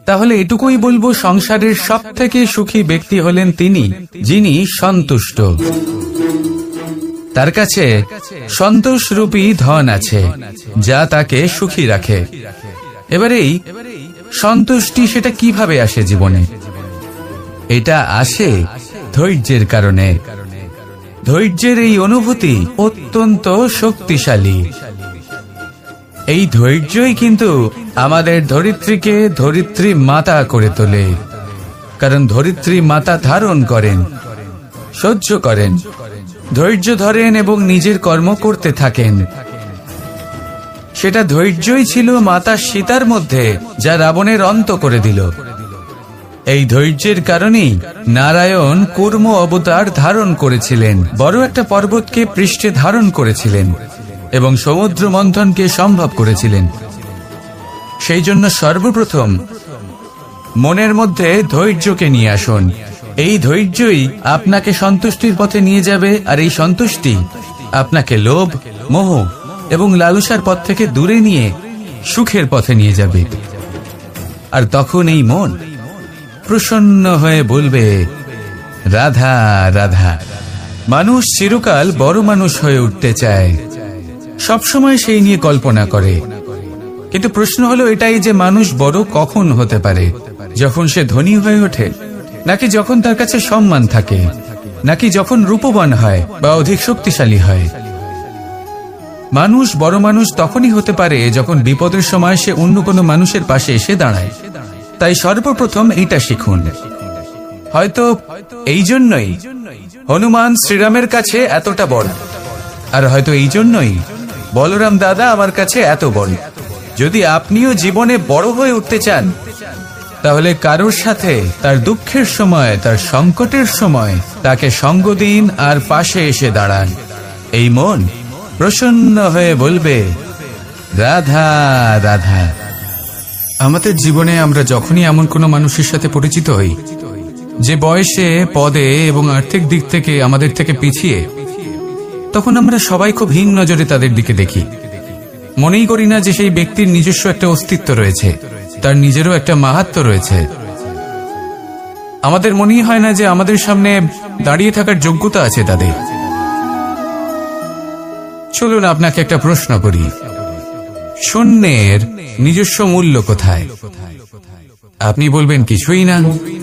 তাহলে এটুকুই বলবো, সংসারের সব থেকে সুখী ব্যক্তি হলেন তিনি যিনি সন্তুষ্ট। তার কাছে সন্তোষরূপী ধন আছে, যা তাকে সুখী রাখে। এবার এই সন্তুষ্টি, সেটা কিভাবে আসে জীবনে? এটা আসে ধৈর্যের কারণে। ধৈর্যের এই অনুভূতি অত্যন্ত শক্তিশালী। এই ধৈর্যই কিন্তু আমাদের ধরিত্রীকে ধরিত্রী মাতা করে তোলে। কারণ ধরিত্রী মাতা ধারণ করেন, সহ্য করেন, ধৈর্য ধরেন এবং নিজের কর্ম করতে থাকেন। সেটা ধৈর্যই ছিল মাতা সীতার মধ্যে, যা রাবণের অন্ত করে দিল। এই ধৈর্যের কারণেই নারায়ণ কূর্ম অবতার ধারণ করেছিলেন, বড় একটা পর্বতকে পৃষ্ঠে ধারণ করেছিলেন এবং সমুদ্র মন্থনকে সম্ভব করেছিলেন। সেই জন্য সর্বপ্রথম মনের মধ্যে ধৈর্যকে নিয়ে আসুন। এই ধৈর্যই আপনাকে সন্তুষ্টির পথে নিয়ে যাবে, আর এই সন্তুষ্টি আপনাকে লোভ, মোহ এবং লালসার পথ থেকে দূরে নিয়ে সুখের পথে নিয়ে যাবে। আর তখন এই মন প্রসন্ন হয়ে বলবে, রাধা রাধা। মানুষ চিরকাল বড় মানুষ হয়ে উঠতে চায়, সবসময় সেই নিয়ে কল্পনা করে। কিন্তু প্রশ্ন হলো এটাই যে মানুষ বড় কখন হতে পারে? যখন সে ধনী হয়ে ওঠে, নাকি যখন তার কাছে সম্মান থাকে, নাকি যখন রূপবান হয় বা অধিক শক্তিশালী হয়? মানুষ বড় মানুষ তখনই হতে পারে যখন বিপদের সময় সে অন্য কোনো মানুষের পাশে এসে দাঁড়ায়। তাই সর্বপ্রথম এইটা শিখুন। হয়তো এই জন্যই হনুমান শ্রীরামের কাছে এতটা বড়, আর হয়তো এই জন্যই বলরাম দাদা আমার কাছে এত বড়। যদি আপনিও জীবনে বড় হয়ে উঠতে চান, তাহলে কারোর সাথে তার দুঃখের সময়, তার সংকটের সময় তাকে সঙ্গ দিন আর পাশে এসে দাঁড়ান। এই মন প্রসন্ন হয়ে বলবে, রাধা রাধা। আমাদের জীবনে আমরা যখনই এমন কোনো মানুষের সাথে পরিচিত হই যে বয়সে, পদে এবং আর্থিক দিক থেকে আমাদের থেকে পিছিয়ে, তখন আমরা সবাই খুব হীন নজরে তাদের দিকে দেখি। মনেই করি না যে সেই ব্যক্তির নিজস্ব একটা অস্তিত্ব রয়েছে, তার নিজেরও একটা মাহাত্ম্য রয়েছে। আমাদের মনেই হয় না যে আমাদের সামনে দাঁড়িয়ে থাকার যোগ্যতা আছে তাদের। চলুন আপনাকে একটা প্রশ্ন করি, শূন্যের নিজস্ব মূল্য কোথায়? আপনি বলবেন কিছুই না,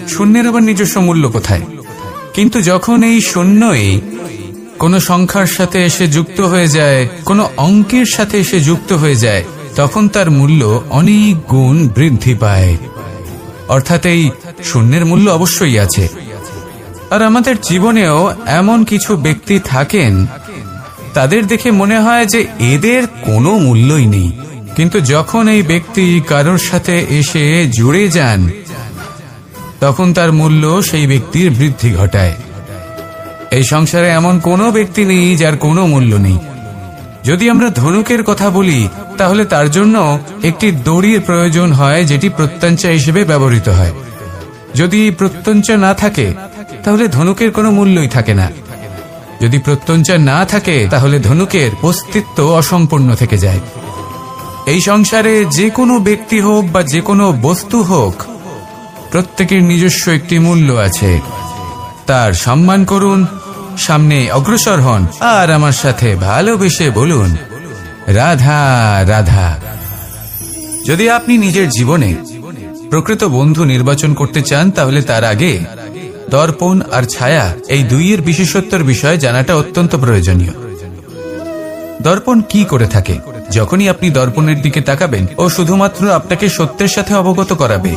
শূন্যের আবার নিজস্ব মূল্য কোথায়? কিন্তু যখন এই শূন্যই কোনো সংখ্যার সাথে এসে যুক্ত হয়ে যায়, কোনো অঙ্কের সাথে এসে যুক্ত হয়ে যায়, তখন তার মূল্য অনেক গুণ বৃদ্ধি পায়। অর্থাৎ এই শূন্যের মূল্য অবশ্যই আছে। আর আমাদের জীবনেও এমন কিছু ব্যক্তি থাকেন, তাদের দেখে মনে হয় যে এদের কোনো মূল্যই নেই। কিন্তু যখন এই ব্যক্তি কারোর সাথে এসে জুড়ে যান, তখন তার মূল্য সেই ব্যক্তির বৃদ্ধি ঘটায়। এই সংসারে এমন কোনো ব্যক্তি নেই যার কোনো মূল্য নেই। যদি আমরা ধনুকের কথা বলি তাহলে তার জন্য একটি দড়ির প্রয়োজন হয়, যেটি প্রত্যঞ্চা হিসেবে ব্যবহৃত হয়। যদি প্রত্যঞ্চা না থাকে তাহলে ধনুকের কোনো মূল্যই থাকে না। যদি প্রত্যঞ্চা না থাকে তাহলে ধনুকের অস্তিত্ব অসম্পূর্ণ থেকে যায়। এই সংসারে যে কোনো ব্যক্তি হোক বা যে কোনো বস্তু হোক, প্রত্যেকের নিজস্ব একটি মূল্য আছে। তার সম্মান করুন, সামনে অগ্রসর হন, আর আমার সাথে ভালোবেসে বলুন রাধা রাধা। যদি আপনি নিজের জীবনে প্রকৃত বন্ধু নির্বাচন করতে চান তাহলে তার আগে দর্পণ আর ছায়া এই দুইয়ের বিশেষত্বের বিষয়ে জানাটা অত্যন্ত প্রয়োজনীয়। দর্পণ কি করে থাকে? যখনই আপনি দর্পণের দিকে তাকাবেন, ও শুধুমাত্র আপনাকে সত্যের সাথে অবগত করাবে,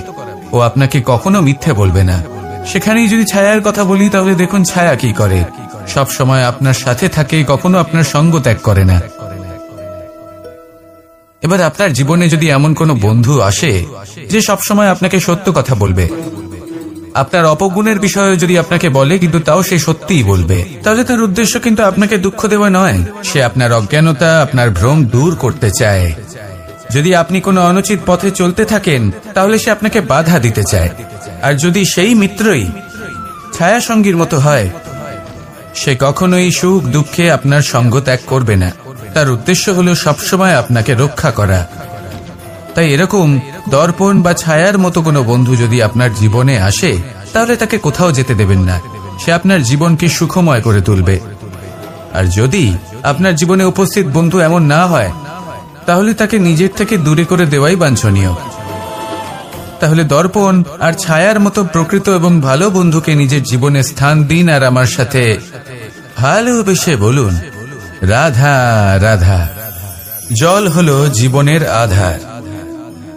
ও আপনাকে কখনো মিথ্যে বলবে না। সেখানেই যদি ছায়ার কথা বলি তাহলে দেখুন ছায়া কি করে, সব সময় আপনার সাথে থাকে, কখনো আপনার সঙ্গ ত্যাগ করে না। এবার আপনার জীবনে যদি এমন কোনো বন্ধু আসে যে সবসময় আপনাকে সত্য কথা বলবে, আপনার অপগুণের বিষয়ে যদি আপনাকে বলে কিন্তু তাও সে সত্যিই বলবে, তাহলে তার উদ্দেশ্য কিন্তু আপনাকে দুঃখ দেওয়া নয়, সে আপনার অজ্ঞানতা, আপনার ভ্রম দূর করতে চায়। যদি আপনি কোনো অনুচিত পথে চলতে থাকেন তাহলে সে আপনাকে বাধা দিতে চায়। আর যদি সেই মিত্রই ছায়া সঙ্গীর মতো হয়, সে কখনোই সুখ দুঃখে আপনার সঙ্গ ত্যাগ করবে না। তার উদ্দেশ্য হলো সবসময় আপনাকে রক্ষা করা। তাই এরকম দর্পণ বা ছায়ার মতো কোনো বন্ধু যদি আপনার জীবনে আসে তাহলে তাকে কোথাও যেতে দেবেন না, সে আপনার জীবনকে সুখময় করে তুলবে। আর যদি আপনার জীবনে উপস্থিত বন্ধু এমন না হয় তাহলে তাকে নিজের থেকে দূরে করে দেওয়াই বাঞ্ছনীয়। তাহলে দর্পণ আর ছায়ার মতো প্রকৃত এবং ভালো বন্ধুকে নিজের জীবনে স্থান দিন, আর আমার সাথে ভালোবেসে বলুন রাধা রাধা। জল হলো জীবনের আধার।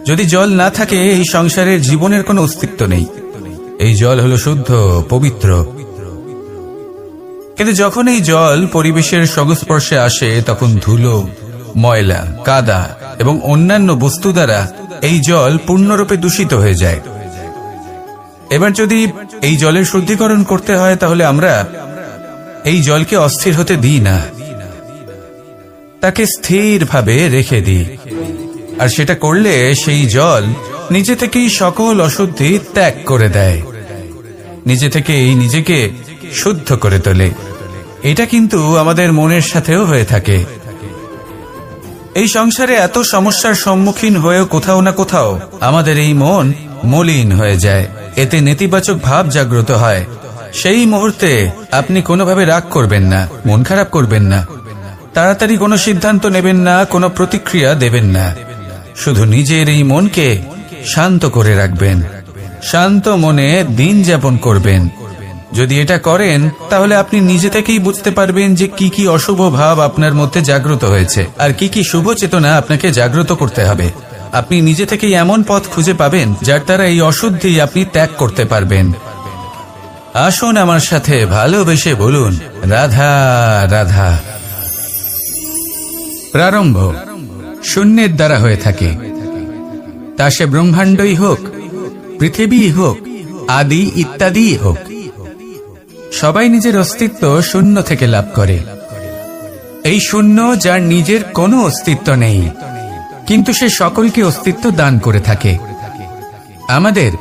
যদি জল না থাকে এই সংসারের জীবনের কোনো অস্তিত্ব নেই। এই জল হলো শুদ্ধ, পবিত্র। কিন্তু যখন এই জল পরিবেশের সংস্পর্শে আসে তখন ধুলো, ময়লা, কাদা এবং অন্যান্য বস্তু দ্বারা এই জল পূর্ণরূপে দূষিত হয়ে যায়। এবার যদি এই জলের শুদ্ধিকরণ করতে হয় তাহলে আমরা এই জলকে অস্থির হতে দিই না, তাকে স্থিরভাবে রেখে দিই। আর সেটা করলে সেই জল নিজে থেকেই সকল অশুদ্ধি ত্যাগ করে দেয়, নিজে থেকেই নিজেকে শুদ্ধ করে তোলে। এটা কিন্তু আমাদের মনের সাথেও হয়ে থাকে। এই সংসারে এত সমস্যার সম্মুখীন হয়েও কোথাও না কোথাও আমাদের এই মন মলিন হয়ে যায়, এতে নেতিবাচক ভাব জাগ্রত হয়। সেই মুহূর্তে আপনি কোনোভাবে রাগ করবেন না, মন খারাপ করবেন না, তাড়াতাড়ি কোনো সিদ্ধান্ত নেবেন না, কোনো প্রতিক্রিয়া দেবেন না। শুধু নিজের এই মনকে শান্ত করে রাখবেন, শান্ত মনে দিন যাপন করবেন। যদি এটা করেন তাহলে আপনি নিজে থেকেই বুঝতে পারবেন যে কি কি অশুভ ভাব আপনার মধ্যে জাগ্রত হয়েছে আর কি কি শুভ চেতনা আপনাকে জাগ্রত করতে হবে। আপনি নিজে থেকেই এমন পথ খুঁজে পাবেন যার দ্বারা এই অশুদ্ধি আপনি ত্যাগ করতে পারবেন। আসুন আমার সাথে ভালোবেসে বলুন রাধা রাধা। প্রারম্ভ শূন্যের দ্বারা হয়ে থাকে, তা সে ব্রহ্মাণ্ডই হোক, পৃথিবী হোক, আদি ইত্যাদি হোক। সবাই নিজের অস্তিত্ব শূন্য থেকে লাভ করে। এই শূন্য যার নিজের কোনো অস্তিত্ব নেই, কিন্তু সে সকলকে অস্তিত্ব দান করে থাকে। আমাদের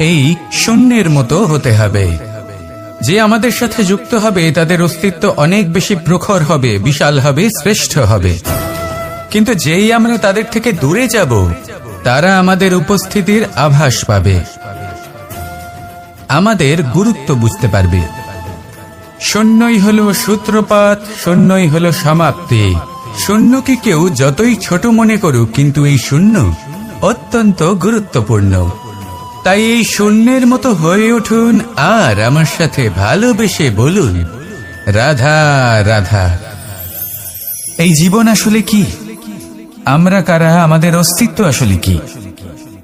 এই শূন্যের মতো হতে হবে। যে আমাদের সাথে যুক্ত হবে তাদের অস্তিত্ব অনেক বেশি প্রখর হবে, বিশাল হবে, শ্রেষ্ঠ হবে। কিন্তু যেই আমরা তাদের থেকে দূরে যাব তারা আমাদের উপস্থিতির আভাস পাবে, আমাদের গুরুত্ব বুঝতে পারবে। শূন্যই হলো সূত্রপাত, শূন্যই হলো সমাপ্তি। শূন্যকে কেউ যতই ছোট মনে করুক, কিন্তু এই শূন্য অত্যন্ত গুরুত্বপূর্ণ। তাই এই শূন্যের মতো হয়ে উঠুন আর আমার সাথে ভালোবেসে বলুন রাধা রাধা। এই জীবন আসলে কি? আমরা কারা? আমাদের অস্তিত্ব আসলে কি?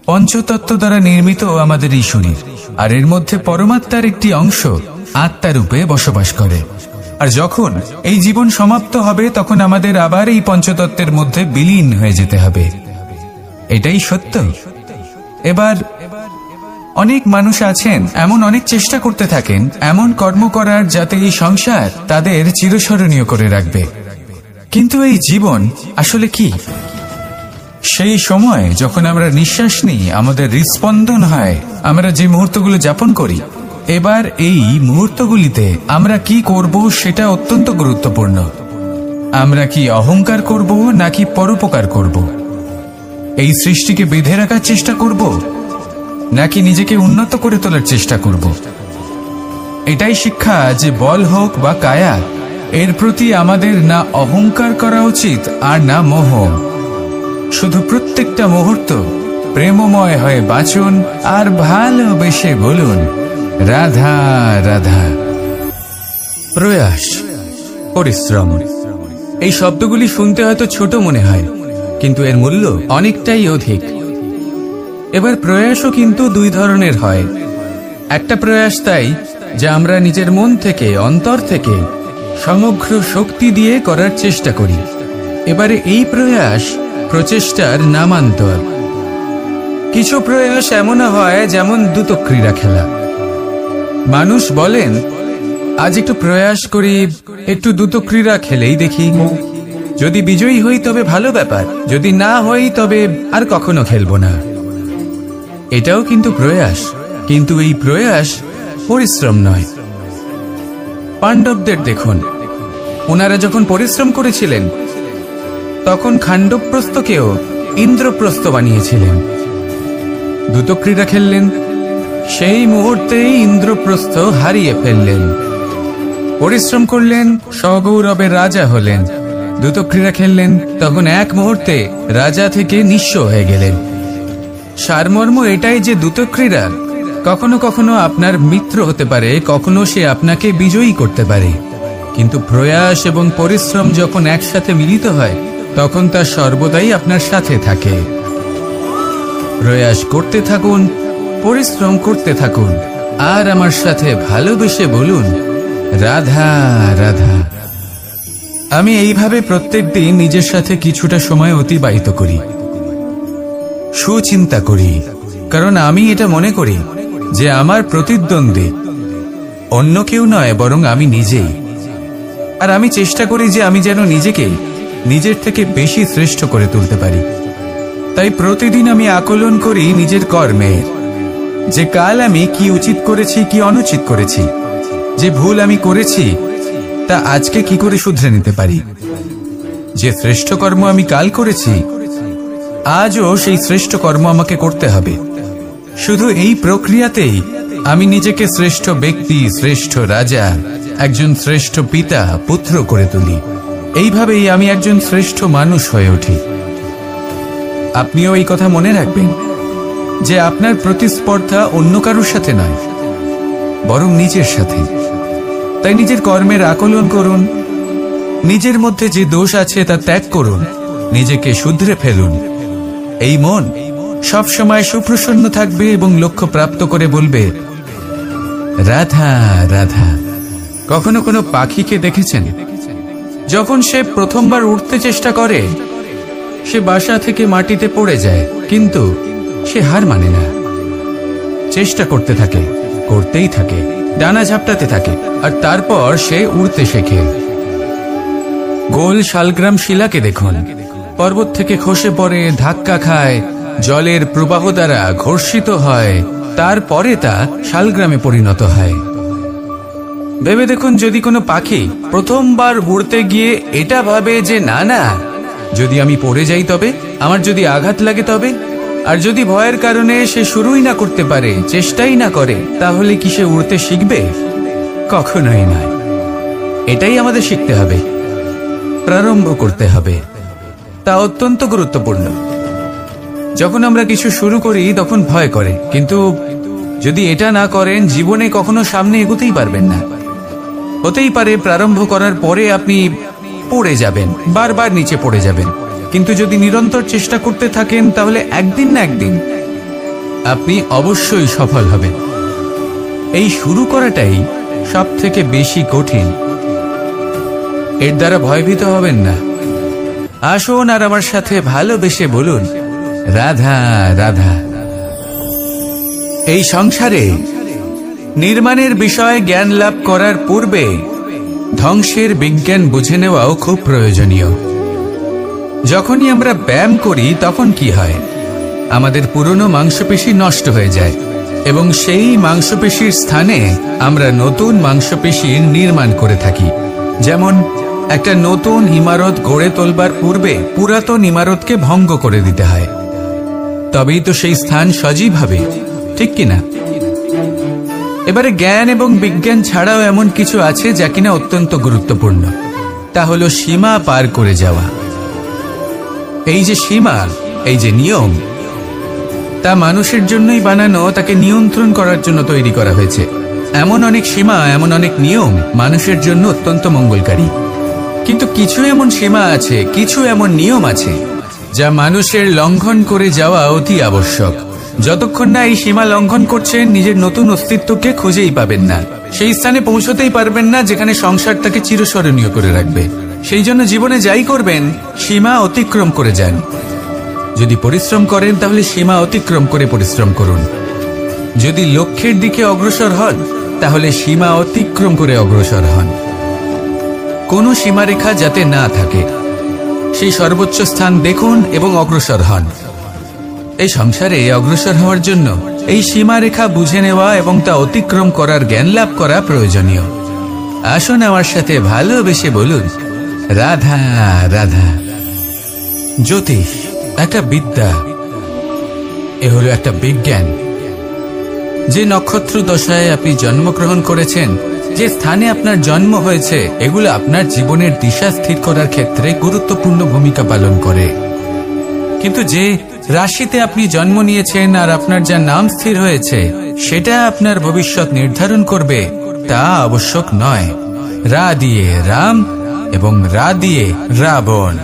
পঞ্চতত্ত্ব দ্বারা নির্মিত আমাদের এই শরীর, আর এর মধ্যে পরমাত্মার একটি অংশ আত্মারূপে বসবাস করে। আর যখন এই জীবন সমাপ্ত হবে তখন আমাদের আবার এই পঞ্চতত্ত্বের মধ্যে বিলীন হয়ে যেতে হবে। এটাই সত্য। এবার অনেক মানুষ আছেন এমন অনেক চেষ্টা করতে থাকেন এমন কর্ম করার যাতে এই সংসার তাদের চিরস্মরণীয় করে রাখবে। কিন্তু এই জীবন আসলে কি? সেই সময় যখন আমরা নিঃশ্বাস নিই, আমাদের হৃদস্পন্দন হয়, আমরা যে মুহূর্তগুলো যাপন করি, এবার এই মুহূর্তগুলিতে আমরা কি করব সেটা অত্যন্ত গুরুত্বপূর্ণ। আমরা কি অহংকার করব নাকি পরোপকার করব? এই সৃষ্টিকে বেঁধে রাখার চেষ্টা করব নাকি নিজেকে উন্নত করে তোলার চেষ্টা করব? এটাই শিক্ষা যে বল হোক বা কায়া, এর প্রতি আমাদের না অহংকার করা উচিত আর না মোহ। শুধু প্রত্যেকটা মুহূর্ত প্রেমময় হয়ে বাঁচুন আর ভালোবেসে বলুন রাধা রাধা। প্রয়াস, পরিশ্রম, এই শব্দগুলি শুনতে হয়তো ছোট মনে হয়, কিন্তু এর মূল্য অনেকটাই অধিক। এবার প্রয়াসও কিন্তু দুই ধরনের হয়। একটা প্রয়াস তাই যা আমরা নিজের মন থেকে, অন্তর থেকে সমগ্র শক্তি দিয়ে করার চেষ্টা করি। এবারে এই প্রয়াস প্রচেষ্টার নামান্তর। কিছু প্রয়াস এমনও হয় যেমন দ্রুতক্রীড়া খেলা। মানুষ বলেন আজ একটু প্রয়াস করি, একটু দ্রুতক্রীড়া খেলেই দেখি, যদি বিজয়ী হই তবে ভালো ব্যাপার, যদি না হই তবে আর কখনো খেলবো না। এটাও কিন্তু প্রয়াস, কিন্তু এই প্রয়াস পরিশ্রম নয়। পাণ্ডবদের দেখুন, ওনারা যখন পরিশ্রম করেছিলেন তখন খাণ্ডবপ্রস্থকেও ইন্দ্রপ্রস্থ বানিয়েছিলেন। দ্রুতক্রীড়া খেললেন, সেই মুহূর্তেই ইন্দ্রপ্রস্থ হারিয়ে ফেললেন। পরিশ্রম করলেন, সগৌরবের রাজা হলেন। দ্রুতক্রীড়া খেললেন, তখন এক মুহূর্তে রাজা থেকে নিঃস্ব হয়ে গেলেন। সারমর্ম এটাই যে দ্রুতক্রীড়া কখনো কখনো আপনার মিত্র হতে পারে, কখনো সে আপনাকে বিজয়ী করতে পারে, কিন্তু প্রয়াস এবং পরিশ্রম যখন একসাথে মিলিত হয় তখন তা সর্বদাই আপনার সাথে থাকে। প্রয়াস করতে থাকুন, পরিশ্রম করতে থাকুন, আর আমার সাথে ভালোবেসে বলুন রাধা রাধা। আমি এইভাবে প্রত্যেক দিন নিজের সাথে কিছুটা সময় অতিবাহিত করি, সুচিন্তা করি, কারণ আমি এটা মনে করি যে আমার প্রতিদ্বন্দ্বী অন্য কেউ নয় বরং আমি নিজেই। আর আমি চেষ্টা করি যে আমি যেন নিজেকে নিজের থেকে বেশি শ্রেষ্ঠ করে তুলতে পারি। তাই প্রতিদিন আমি আকলন করি নিজের কর্মের, যে কাল আমি কি উচিত করেছি, কি অনুচিত করেছি, যে ভুল আমি করেছি তা আজকে কি করে শুধরে নিতে পারি। যে শ্রেষ্ঠ কর্ম আমি কাল করেছি, আজও সেই শ্রেষ্ঠ কর্ম আমাকে করতে হবে। শুধু এই প্রক্রিয়াতেই আমি নিজেকে শ্রেষ্ঠ ব্যক্তি, শ্রেষ্ঠ রাজা, একজন শ্রেষ্ঠ পিতা, পুত্র করে তুলি। এইভাবেই আমি একজন শ্রেষ্ঠ মানুষ হয়ে উঠি। আপনিও এই কথা মনে রাখবেন যে আপনার প্রতিস্পর্ধা অন্য কারোর সাথে নয়, বরং নিজের সাথে। তাই নিজের কর্মের আকলন করুন, নিজের মধ্যে যে দোষ আছে তা ত্যাগ করুন, নিজেকে শুধরে ফেলুন। এই মন সবসময় সুপ্রসন্ন থাকবে এবং লক্ষ্য প্রাপ্ত করে বলবে রাধা রাধা। কখনো কোনো পাখিকে দেখেছেন? যখন সে প্রথমবার উঠতে চেষ্টা করে সে বাসা থেকে মাটিতে পড়ে যায়, কিন্তু সে হার মানে না, চেষ্টা করতে থাকে, করতেই থাকে, ডানা ঝাপটাতে থাকে, আর তারপর সে উড়তে শেখে। গোল শালগ্রাম শিলাকে দেখুন, পর্বত থেকে খসে পড়ে, ধাক্কা খায়, জলের প্রবাহ দ্বারা ঘর্ষিত হয়, তারপরে তা শালগ্রামে পরিণত হয়। ভেবে দেখুন, যদি কোনো পাখি প্রথমবার উড়তে গিয়ে এটা ভাবে যে না না, যদি আমি পড়ে যাই তবে, আমার যদি আঘাত লাগে তবে, আর যদি ভয়ের কারণে সে শুরুই না করতে পারে, চেষ্টাই না করে, তাহলে কি সে উড়তে শিখবে? কখনোই নয়। এটাই আমাদের শিখতে হবে, প্রারম্ভ করতে হবে। তা অত্যন্ত গুরুত্বপূর্ণ। যখন আমরা কিছু শুরু করি তখন ভয় করে, কিন্তু যদি এটা না করেন জীবনে কখনো সামনে এগোতেই পারবেন না। হতেই পারে প্রারম্ভ করার পরে আপনি পড়ে যাবেন, বারবার নিচে পড়ে যাবেন, কিন্তু যদি নিরন্তর চেষ্টা করতে থাকেন তাহলে একদিন না একদিন আপনি অবশ্যই সফল হবেন। এই শুরু করাটাই সব থেকে বেশি কঠিন। এর দ্বারা ভয়ভীত হবেন না। আসুন আর আমার সাথে ভালোবেসে বলুন রাধা রাধা। এই সংসারে নির্মাণের বিষয়ে জ্ঞান লাভ করার পূর্বে ধ্বংসের বিজ্ঞান বুঝে নেওয়াও খুব প্রয়োজনীয়। যখনই আমরা ব্যায়াম করি তখন কি হয়, আমাদের পুরনো মাংসপেশি নষ্ট হয়ে যায় এবং সেই মাংসপেশির স্থানে আমরা নতুন মাংসপেশির নির্মাণ করে থাকি। যেমন একটা নতুন ইমারত গড়ে তোলবার পূর্বে পুরাতন ইমারতকে ভঙ্গ করে দিতে হয়, তবেই তো সেই স্থান সজীব হবে, ঠিক কিনা? এবারে জ্ঞান এবং বিজ্ঞান ছাড়াও এমন কিছু আছে যা কিনা অত্যন্ত গুরুত্বপূর্ণ, তা হলো সীমা পার করে যাওয়া। এই যে সীমা, এই যে নিয়ম, তা মানুষের জন্যই বানানো, তাকে নিয়ন্ত্রণ করার জন্য তৈরি করা হয়েছে। এমন অনেক সীমা, এমন অনেক নিয়ম মানুষের জন্য অত্যন্ত মঙ্গলকারী। কিন্তু কিছু এমন সীমা আছে, কিছু এমন নিয়ম আছে যা মানুষের লঙ্ঘন করে যাওয়া অতি আবশ্যক। যতক্ষণ না এই সীমা লঙ্ঘন করছেন, নিজের নতুন অস্তিত্বকে খুঁজেই পাবেন না, সেই স্থানে পৌঁছতেই পারবেন না যেখানে সংসার তাকে চিরস্মরণীয় করে রাখবে। সেই জন্য জীবনে যাই করবেন, সীমা অতিক্রম করে যান। যদি পরিশ্রম করেন তাহলে সীমা অতিক্রম করে পরিশ্রম করুন। যদি লক্ষ্যের দিকে অগ্রসর হন তাহলে সীমা অতিক্রম করে অগ্রসর হন। কোনো সীমারেখা যাতে না থাকে, সেই সর্বোচ্চ স্থান দেখুন এবং অগ্রসর হন। এই সংসারে অগ্রসর হওয়ার জন্য এই সীমারেখা বুঝে নেওয়া এবং তা অতিক্রম করার জ্ঞান লাভ করা প্রয়োজনীয়। আসুন আমার সাথে ভালোবেসে বলুন, রাধা রাধা। জ্যোতিষ একটা বিদ্যা, এ হলো একটা বিজ্ঞান। যে নক্ষত্র দশায় আপনি জন্মগ্রহণ করেছেন, যে স্থানে আপনার জন্ম হয়েছে, এগুলো আপনার জীবনের দিশা স্থির করার ক্ষেত্রে গুরুত্বপূর্ণ ভূমিকা পালন করে। কিন্তু যে রাশিতে আপনি জন্ম নিয়েছেন আর আপনার যা নাম স্থির হয়েছে, সেটা আপনার ভবিষ্যৎ নির্ধারণ করবে তা আবশ্যক নয়। রা দিয়ে রাম এবং রা দিয়ে রাবণ,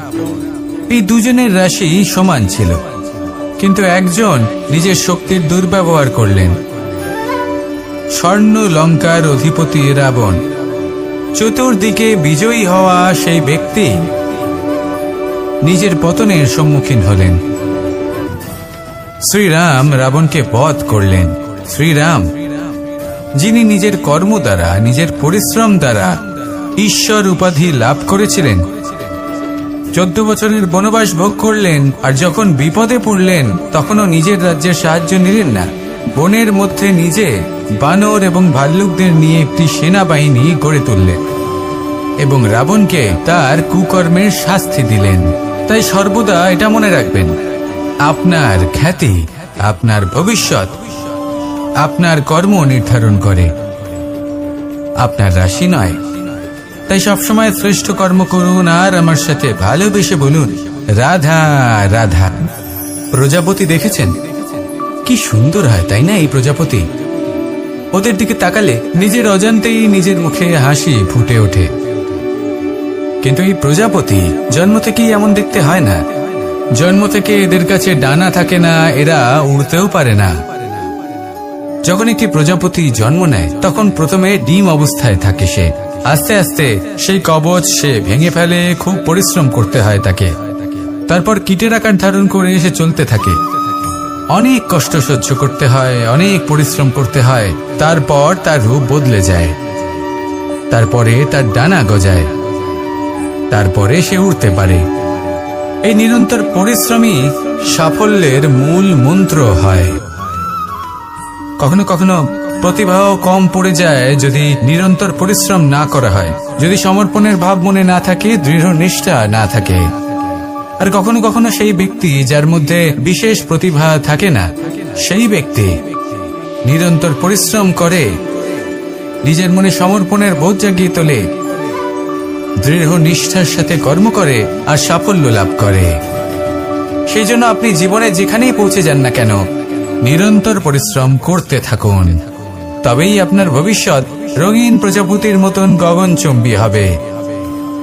এই দুজনের রাশি সমান ছিল, কিন্তু একজন নিজের শক্তির দুর্ব্যবহার করলেন। স্বর্ণ লঙ্কার অধিপতি রাবণ, চতুর্দিকে বিজয়ী হওয়া সেই ব্যক্তি নিজের পতনের সম্মুখীন হলেন। শ্রীরাম রাবণকে বধ করলেন। শ্রীরাম, যিনি নিজের কর্ম দ্বারা, নিজের পরিশ্রম দ্বারা ঈশ্বর উপাধি লাভ করেছিলেন, 14 বছরের বনবাস ভোগ করলেন, আর যখন বিপদে পড়লেন তখনও নিজের রাজ্যের সাহায্য নিলেন না। বনের মধ্যে নিজে বানর এবং ভাল্লুকদের নিয়ে একটি সেনাবাহিনী গড়ে তুললেন এবং রাবণকে তার কুকর্মের শাস্তি দিলেন। তাই সর্বদা এটা মনে রাখবেন, আপনার খ্যাতি, আপনার ভবিষ্যৎ আপনার কর্ম নির্ধারণ করে, আপনার রাশি নয়। তাই সবসময় শ্রেষ্ঠ কর্ম করুন আর আমার সাথে ভালোবেসে বলুন, রাধা রাধা। প্রজাপতি দেখেছেন কি সুন্দর হয়, তাই না? এই প্রজাপতি, ওদের দিকে তাকালে নিজের অজান্তেই নিজের মুখে হাসি ফুটে ওঠে। কিন্তু এই প্রজাপতি জন্ম থেকেই এমন দেখতে হয় না। জন্ম থেকে এদের কাছে ডানা থাকে না, এরা উড়তেও পারে না। যখন একটি প্রজাপতি জন্ম নেয় তখন প্রথমে ডিম অবস্থায় থাকে সে। আস্তে আস্তে সেই কবচ সে ভেঙে ফেলে, খুব পরিশ্রম করতে হয় তাকে। তারপর কীটের আকার ধারণ করে সে চলতে থাকে, অনেক কষ্ট সহ্য করতে হয়, অনেক পরিশ্রম করতে হয়। তারপর তার রূপ বদলে যায়, তারপরে তার ডানা গজায়, তারপরে সে উড়তে পারে। এই নিরন্তর পরিশ্রমই সাফল্যের মূল মন্ত্র হয়। কখনো কখনো প্রতিভাও কম পড়ে যায় যদি নিরন্তর পরিশ্রম না করা হয়, যদি সমর্পণের ভাব মনে না থাকে, দৃঢ় নিষ্ঠা না থাকে। আর কখনো কখনো সেই ব্যক্তি যার মধ্যে বিশেষ প্রতিভা থাকে না, সেই ব্যক্তি নিরন্তর পরিশ্রম করে, নিজের মনে সমর্পণের বোধ জাগিয়ে তোলে, দৃঢ় নিষ্ঠার সাথে কর্ম করে আর সাফল্য লাভ করে। সেই জন্য আপনি জীবনে যেখানেই পৌঁছে যান না কেন, নিরন্তর পরিশ্রম করতে থাকুন, তবেই আপনার ভবিষ্যৎ রঙিন প্রজাপতির মতন গগনচুম্বী হবে।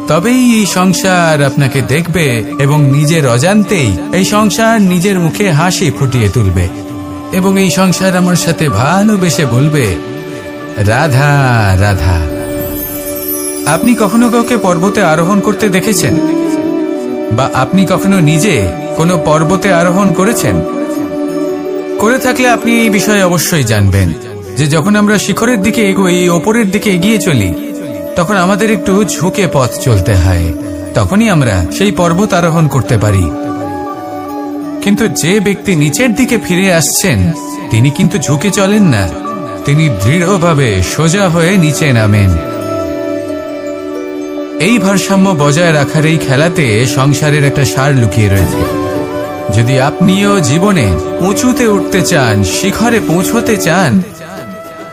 তবেই এই সংসার আপনাকে দেখবে এবং নিজের অজান্তেই এই সংসার নিজের মুখে হাসি ফুটিয়ে তুলবে এবং এই সংসার আমার সাথে ভালোবেসে বলবে, রাধা রাধা। আপনি কখনো কাউকে পর্বতে আরোহণ করতে দেখেছেন? বা আপনি কখনো নিজে কোনো পর্বতে আরোহণ করেছেন? করে থাকলে আপনি এই বিষয়ে অবশ্যই জানবেন যে যখন আমরা শিখরের দিকে এগোই, ওপরের দিকে এগিয়ে চলি, তখন আমাদের একটু ঝুঁকে পথ চলতে হয়, তখনই আমরা সেই পর্বত আরোহণ করতে পারি। কিন্তু যে ব্যক্তি নিচের দিকে ফিরে আসছেন তিনি কিন্তু ঝুঁকে চলেন না, তিনি দৃঢ়ভাবে সোজা হয়ে নিচে নামেন। এই ভারসাম্য বজায় রাখার এই খেলাতে সংসারের একটা সার লুকিয়ে রয়েছে। যদি আপনিও জীবনে উঁচুতে উঠতে চান, শিখরে পৌঁছতে চান,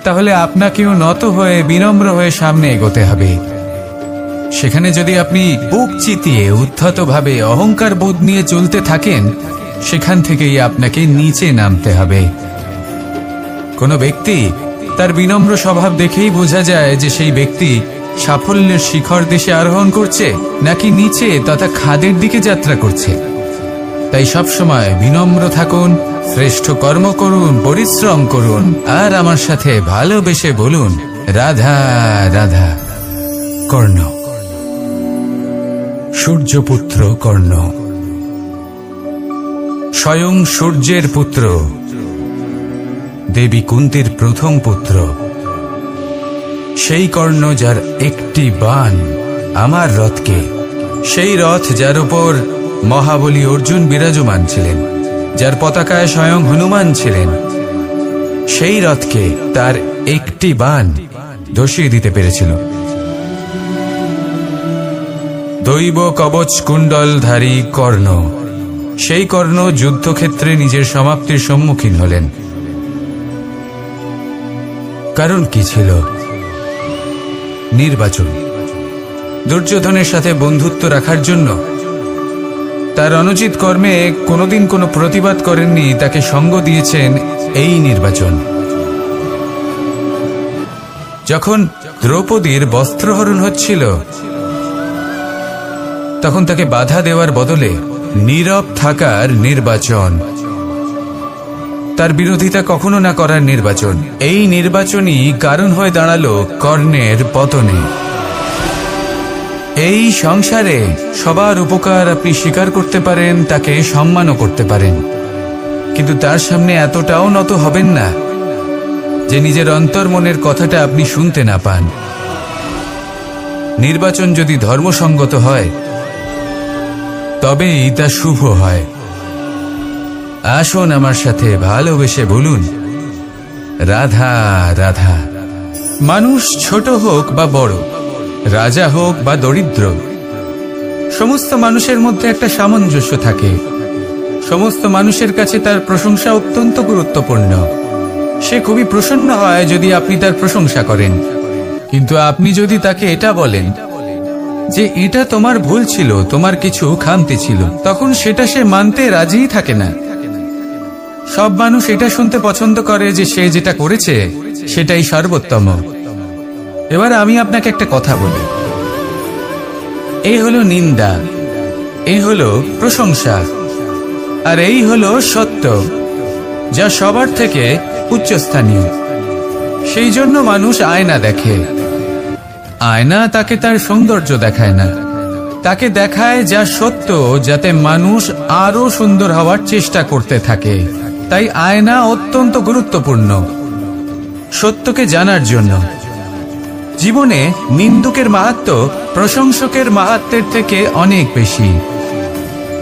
তাহলে আপনাকেও নত হয়ে বিনম্র হয়ে সামনে এগোতে হবে। সেখানে যদি আপনি বুক চিতিয়ে উদ্ধতভাবে অহংকার বোধ নিয়ে চলতে থাকেন, সেখান থেকেই আপনাকে নিচে নামতে হবে। কোনো ব্যক্তি তার বিনম্র স্বভাব দেখেই বোঝা যায় যে সেই ব্যক্তি সাফল্যের শিখর দেশে আরোহণ করছে নাকি নিচে তথা খাদের দিকে যাত্রা করছে। তাই সবসময় বিনম্র থাকুন, শ্রেষ্ঠ কর্ম করুন, পরিশ্রম করুন, আর আমার সাথে ভালোবেসে বলুন রাধা রাধা। কর্ণ, সূর্যপুত্র কর্ণ, স্বয়ং সূর্যের পুত্র, দেবী কুন্তীর প্রথম পুত্র। সেই কর্ণ যার একটি বাণ আমার রথকে, সেই রথ যার উপর মহাবলী অর্জুন বিরাজমান ছিলেন, যার পতাকায় স্বয়ং হনুমান ছিলেন, সেই রথকে তার একটি বাণ ধসিয়ে দিতে পেরেছিল। দৈব কবচ কুণ্ডলধারী কর্ণ, সেই কর্ণ যুদ্ধক্ষেত্রে নিজের সমাপ্তির সম্মুখীন হলেন। কারণ কি ছিল? নির্বাচন। দুর্যোধনের সাথে বন্ধুত্ব রাখার জন্য তার অনুচিত কর্মে কোনোদিন কোনো প্রতিবাদ করেননি, তাকে সঙ্গ দিয়েছেন এই নির্বাচন। যখন দ্রৌপদীর বস্ত্রহরণ হচ্ছিল, তখন তাকে বাধা দেওয়ার বদলে নীরব থাকার নির্বাচন, তার বিরোধিতা কখনো না করার নির্বাচন। এই নির্বাচনই কারণ হয়ে দাঁড়ালো কর্ণের পতনে। এই সংসারে সবার উপকার আপনি স্বীকার করতে পারেন, তাকে সম্মানও করতে পারেন, কিন্তু তার সামনে এতটাও নত হবেন না যে নিজের অন্তর্মনের কথাটা আপনি শুনতে না পান। নির্বাচন যদি ধর্মসঙ্গত হয় তবেই তা শুভ হয়। আসুন আমার সাথে ভালোবেসে বলুন রাধা রাধা। মানুষ ছোট হোক বা বড়, রাজা হোক বা দরিদ্র, সমস্ত মানুষের মধ্যে একটা সামঞ্জস্য থাকে। সমস্ত মানুষের কাছে তার প্রশংসা অত্যন্ত গুরুত্বপূর্ণ। সে খুবই প্রসন্ন হয় যদি আপনি তার প্রশংসা করেন, কিন্তু আপনি যদি তাকে এটা বলেন যে এটা তোমার ভুল ছিল, তোমার কিছু খামতি ছিল, তখন সেটা সে মানতে রাজিই থাকে না। সব মানুষ এটা শুনতে পছন্দ করে যে সে যেটা করেছে সেটাই সর্বোত্তম। এবার আমি আপনাকে একটা কথা বলি, এই হলো নিন্দা, এই হলো প্রশংসা, আর এই হলো সত্য, যা সবার থেকে উচ্চস্থানীয়। সেই জন্য মানুষ আয়না দেখে। আয়না তাকে তার সৌন্দর্য দেখায় না, তাকে দেখায় যা সত্য, যাতে মানুষ আরো সুন্দর হওয়ার চেষ্টা করতে থাকে। তাই আয়না অত্যন্ত গুরুত্বপূর্ণ সত্যকে জানার জন্য। জীবনে নিন্দুকের মাহাত্ম্য প্রশংসকের মাহাত্ম্যের থেকে অনেক বেশি।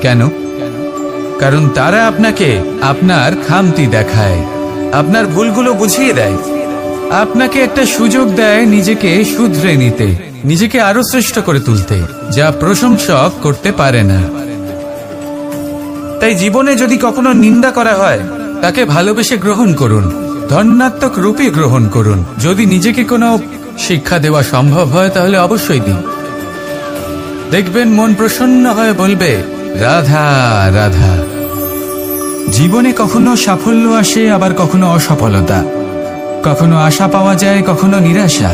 কেন? কারণ তারা আপনাকে আপনার খামতি দেখায়, আপনার ভুলগুলো বুঝিয়ে দেয়, আপনাকে একটা সুযোগ দেয় নিজেকে শুধরে নিতে, নিজেকে আরো শ্রেষ্ঠ করে তুলতে, যা প্রশংসক করতে পারে না। তাই জীবনে যদি কখনো নিন্দা করা হয়, তাকে ভালোবেসে গ্রহণ করুন, ধন্যাত্মক রূপে গ্রহণ করুন। যদি নিজেকে কোনো শিক্ষা দেওয়া সম্ভব হয় তাহলে অবশ্যই দিন। দেখবেন মন প্রসন্ন হয়ে বলবে রাধা রাধা। জীবনে কখনো সাফল্য আসে, আবার কখনো অসফলতা, কখনো আশা পাওয়া যায়, কখনো নিরাশা,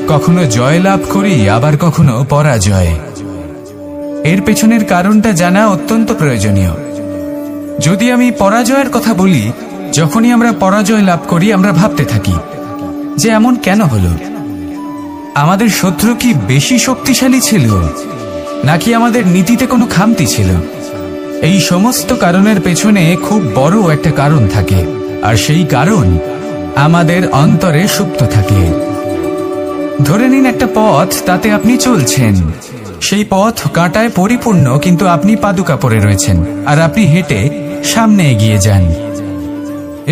কখনো জয় লাভ করি, আবার কখনো পরাজয়। এর পেছনের কারণটা জানা অত্যন্ত প্রয়োজনীয়। যদি আমি পরাজয়ের কথা বলি, যখনই আমরা পরাজয় লাভ করি আমরা ভাবতে থাকি যে এমন কেন হলো? আমাদের শত্রু কি বেশি শক্তিশালী ছিল, নাকি আমাদের নীতিতে কোনো খামতি ছিল? এই সমস্ত কারণের পেছনে খুব বড় একটা কারণ থাকে, আর সেই কারণ আমাদের অন্তরে সুপ্ত থাকে। ধরে নিন একটা পথ, তাতে আপনি চলছেন, সেই পথ কাঁটায় পরিপূর্ণ, কিন্তু আপনি পাদুকা পরে রয়েছেন আর আপনি হেঁটে সামনে এগিয়ে যান।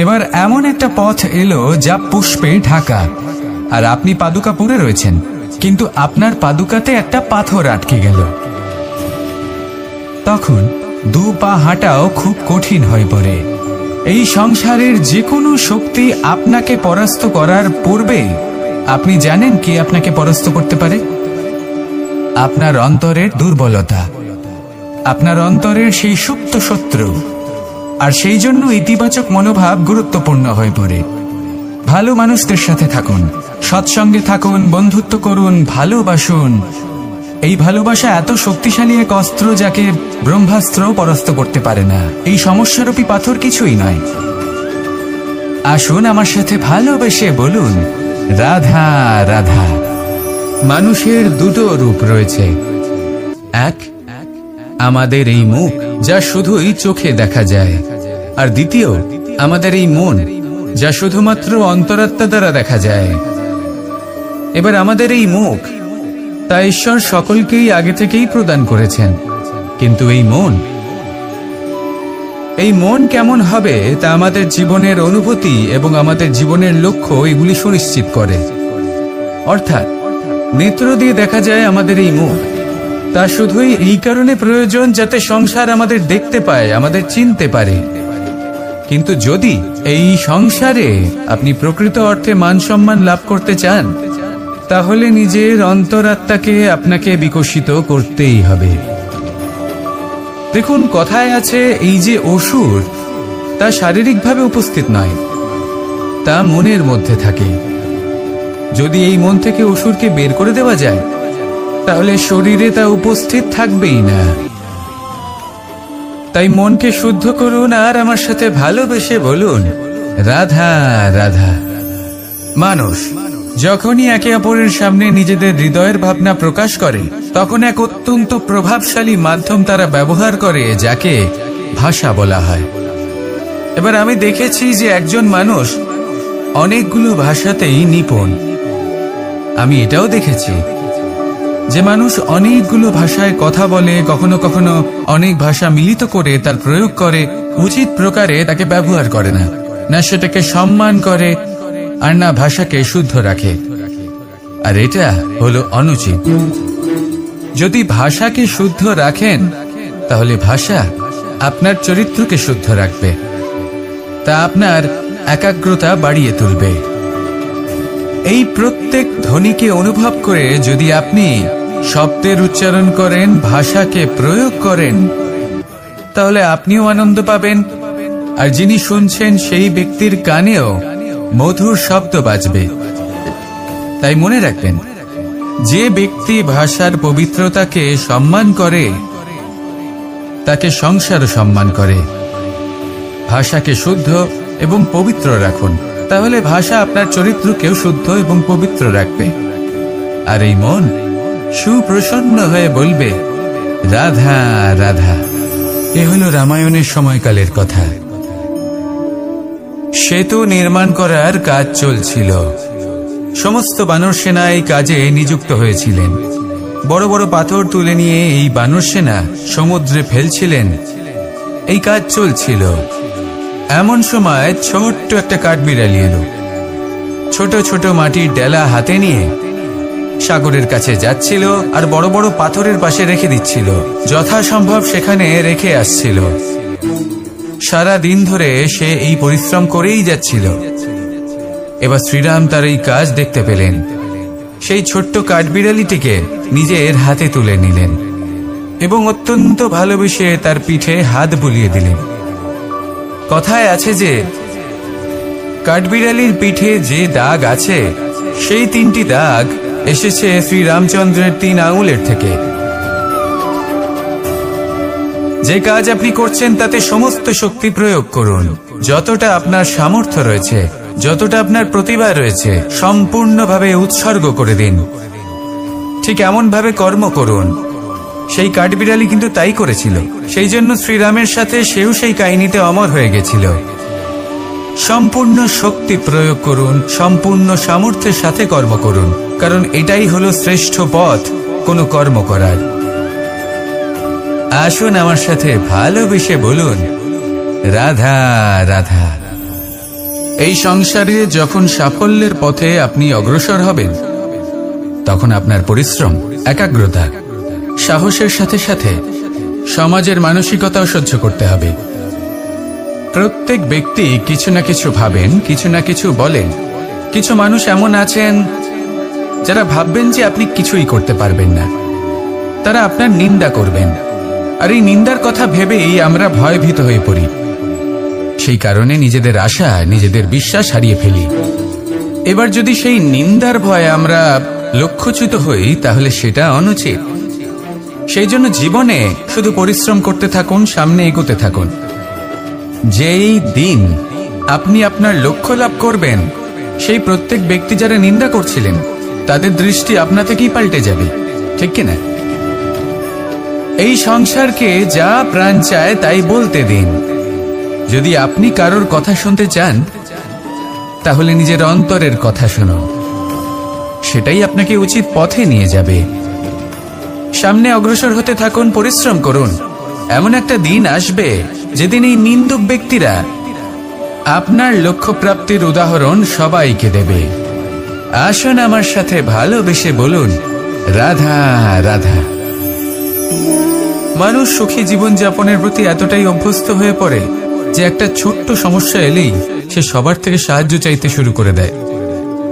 এবার এমন একটা পথ এলো যা পুষ্পে ঢাকা, আর আপনি পাদুকা পরে রয়েছেন, কিন্তু আপনার পাদুকাতে একটা পাথর আটকে গেল। তখন দু পা হাঁটাও খুব কঠিন হয়ে পড়ে। এই সংসারের যে কোনো শক্তি আপনাকে পরাস্ত করার পূর্বে আপনি জানেন কি আপনাকে পরাস্ত করতে পারে? আপনার অন্তরের দুর্বলতা, আপনার অন্তরের সেই সুপ্ত শত্রু। আর সেই জন্য ইতিবাচক মনোভাব গুরুত্বপূর্ণ হয়ে পড়ে। ভালো মানুষদের সাথে থাকুন, সৎসঙ্গে থাকুন, বন্ধুত্ব করুন, ভালোবাসুন। এই ভালোবাসা এত শক্তিশালী এক অস্ত্র যাকে ব্রহ্মাস্ত্র পরাস্ত করতে পারে না। এই সমস্যারূপী পাথর কিছুই নয়। আসুন আমার সাথে ভালোবেসে বলুন, রাধা রাধা। মানুষের দুটো রূপ রয়েছে। এক, আমাদের এই মুখ যা শুধুই চোখে দেখা যায়, আর দ্বিতীয় আমাদের এই মন যা শুধুমাত্র অন্তরাত্মা দ্বারা দেখা যায়। এবার আমাদের এই মুখ তা ঈশ্বর সকলকেই আগে থেকেই প্রদান করেছেন, কিন্তু এই মন কেমন হবে তা আমাদের জীবনের অনুভূতি এবং আমাদের জীবনের লক্ষ্য এগুলি সুনিশ্চিত করে। অর্থাৎ নেত্র দিয়ে দেখা যায় আমাদের এই মুখ, তা শুধুই এই কারণে প্রয়োজন যাতে সংসার আমাদের দেখতে পায়, আমাদের চিনতে পারে। কিন্তু যদি এই সংসারে আপনি প্রকৃত অর্থে মান সম্মান লাভ করতে চান, তাহলে নিজের অন্তরাত্মাকে আপনাকে বিকশিত করতেই হবে। দেখুন, কথায় আছে এই যে অসুর, তা শারীরিকভাবে উপস্থিত নয়, তা মনের মধ্যে থাকে। যদি এই মন থেকে অসুরকে বের করে দেওয়া যায়, তাহলে শরীরে তা উপস্থিত থাকবেই না। তাই মনকে শুদ্ধ করুন আর আমার সাথে ভালোবেসে বলুন, রাধা রাধা। মানুষ যখনই একে অপরের সামনে নিজেদের হৃদয়ের ভাবনা প্রকাশ করে, তখন এক অত্যন্ত প্রভাবশালী মাধ্যম তারা ব্যবহার করে, যাকে ভাষা বলা হয়। এবার আমি দেখেছি যে একজন মানুষ অনেকগুলো ভাষাতেই নিপুণ। আমি এটাও দেখেছি যে মানুষ অনেকগুলো ভাষায় কথা বলে, কখনো কখনো অনেক ভাষা মিলিত করে তার প্রয়োগ করে, উচিত প্রকারে তাকে ব্যবহার করে না, না সেটাকে সম্মান করে, আর না ভাষাকে শুদ্ধ রাখে। আর এটা হলো অনুচিত। যদি ভাষাকে শুদ্ধ রাখেন, তাহলে ভাষা আপনার চরিত্রকে শুদ্ধ রাখবে, তা আপনার একাগ্রতা বাড়িয়ে তুলবে। এই প্রত্যেক ধ্বনিকে অনুভব করে যদি আপনি শব্দের উচ্চারণ করেন, ভাষাকে প্রয়োগ করেন, তাহলে আপনিও আনন্দ পাবেন, আর যিনি শুনছেন সেই ব্যক্তির কানেও মধুর শব্দ বাজবে। তাই মনে রাখবেন, যে ব্যক্তি ভাষার পবিত্রতাকে সম্মান করে, তাকে সংসারও সম্মান করে। ভাষাকে শুদ্ধ এবং পবিত্র রাখুন, তাহলে ভাষা আপনার চরিত্রকেও শুদ্ধ এবং পবিত্র রাখবে। আর এই মন সুপ্রসন্ন হয়ে বলবে, রাধা রাধা। এ হলো রামায়ণের সময়কালের কথা। সেতু নির্মাণ করার কাজ চলছিল। সমস্ত বানর সেনা এই কাজে নিযুক্ত হয়েছিলেন। বড় বড় পাথর তুলে নিয়ে এই বানর সেনা সমুদ্রে ফেলছিলেন। এই কাজ চলছিল। এমন সময় ছোট্ট একটা কাঠবিড়ালি এলো। ছোট ছোট মাটির ডেলা হাতে নিয়ে সাগরের কাছে যাচ্ছিল, আর বড় বড় পাথরের পাশে রেখে দিচ্ছিল, যথাসম্ভব সেখানে রেখে আসছিল। সারা দিন ধরে সে এই পরিশ্রম করেই যাচ্ছিল। এবার শ্রীরাম তার এই কাজ দেখতে পেলেন। সেই ছোট্ট কাঠবিড়ালিটিকে নিজের হাতে তুলে নিলেন এবং অত্যন্ত ভালোবেসে তার পিঠে হাত বুলিয়ে দিলেন। কথায় আছে যে কাঠবিড়ালির পিঠে যে দাগ আছে, সেই 3টি দাগ এসেছে শ্রীরামচন্দ্রের 3 আঙুলের থেকে। যে কাজ আপনি করছেন তাতে সমস্ত শক্তি প্রয়োগ করুন। যতটা আপনার সামর্থ্য রয়েছে, যতটা আপনার প্রতিভা রয়েছে, সম্পূর্ণভাবে উৎসর্গ করে দিন। ঠিক এমন ভাবে কর্ম করুন। সেই কাঠবিড়ালি কিন্তু তাই করেছিল। সেই জন্য শ্রীরামের সাথে সেও সেই কাহিনীতে অমর হয়ে গেছিল। সম্পূর্ণ শক্তি প্রয়োগ করুন, সম্পূর্ণ সামর্থ্যের সাথে কর্ম করুন, কারণ এটাই হলো শ্রেষ্ঠ পথ কোনো কর্ম করার। আসুন আমার সাথে ভালোবেসে বলুন, রাধা রাধা। এই সংসারে যখন সাফল্যের পথে আপনি অগ্রসর হবেন, তখন আপনার পরিশ্রম, একাগ্রতা, সাহসের সাথে সাথে সমাজের মানসিকতাও সহ্য করতে হবে। প্রত্যেক ব্যক্তি কিছু না কিছু ভাবেন, কিছু না কিছু বলেন। কিছু মানুষ এমন আছেন যারা ভাববেন যে আপনি কিছুই করতে পারবেন না, তারা আপনার নিন্দা করবেন। আর এই নিন্দার কথা ভেবেই আমরা ভয়ভীত হয়ে পড়ি। সেই কারণে নিজেদের আশা, নিজেদের বিশ্বাস হারিয়ে ফেলি। এবার যদি সেই নিন্দার ভয়ে আমরা লক্ষ্যচ্যুত হই, তাহলে সেটা অনুচিত। সেই জন্য জীবনে শুধু পরিশ্রম করতে থাকুন, সামনে এগোতে থাকুন। যেই দিন আপনি আপনার লক্ষ্য লাভ করবেন, সেই প্রত্যেক ব্যক্তি যারা নিন্দা করছিলেন তাদের দৃষ্টি আপনা থেকেই পাল্টে যাবে, ঠিক কিনা? এই সংসারকে যা প্রাণ চায় তাই বলতে দিন। যদি আপনি কারোর কথা শুনতে চান, তাহলে নিজের অন্তরের কথা শুনুন, সেটাই আপনাকে উচিত পথে নিয়ে যাবে। সামনে অগ্রসর হতে থাকুন, পরিশ্রম করুন। এমন একটা দিন আসবে যেদিন এই নিন্দুক ব্যক্তিরা আপনার লক্ষ্য প্রাপ্তির উদাহরণ সবাইকে দেবে। আসুন আমার সাথে ভালোবেসে বলুন, রাধা রাধা। মানুষ সুখী জীবনযাপনের প্রতি এতটাই অভ্যস্ত হয়ে পড়ে যে একটা ছোট্ট সমস্যা এলেই সে সবার থেকে সাহায্য চাইতে শুরু করে দেয়।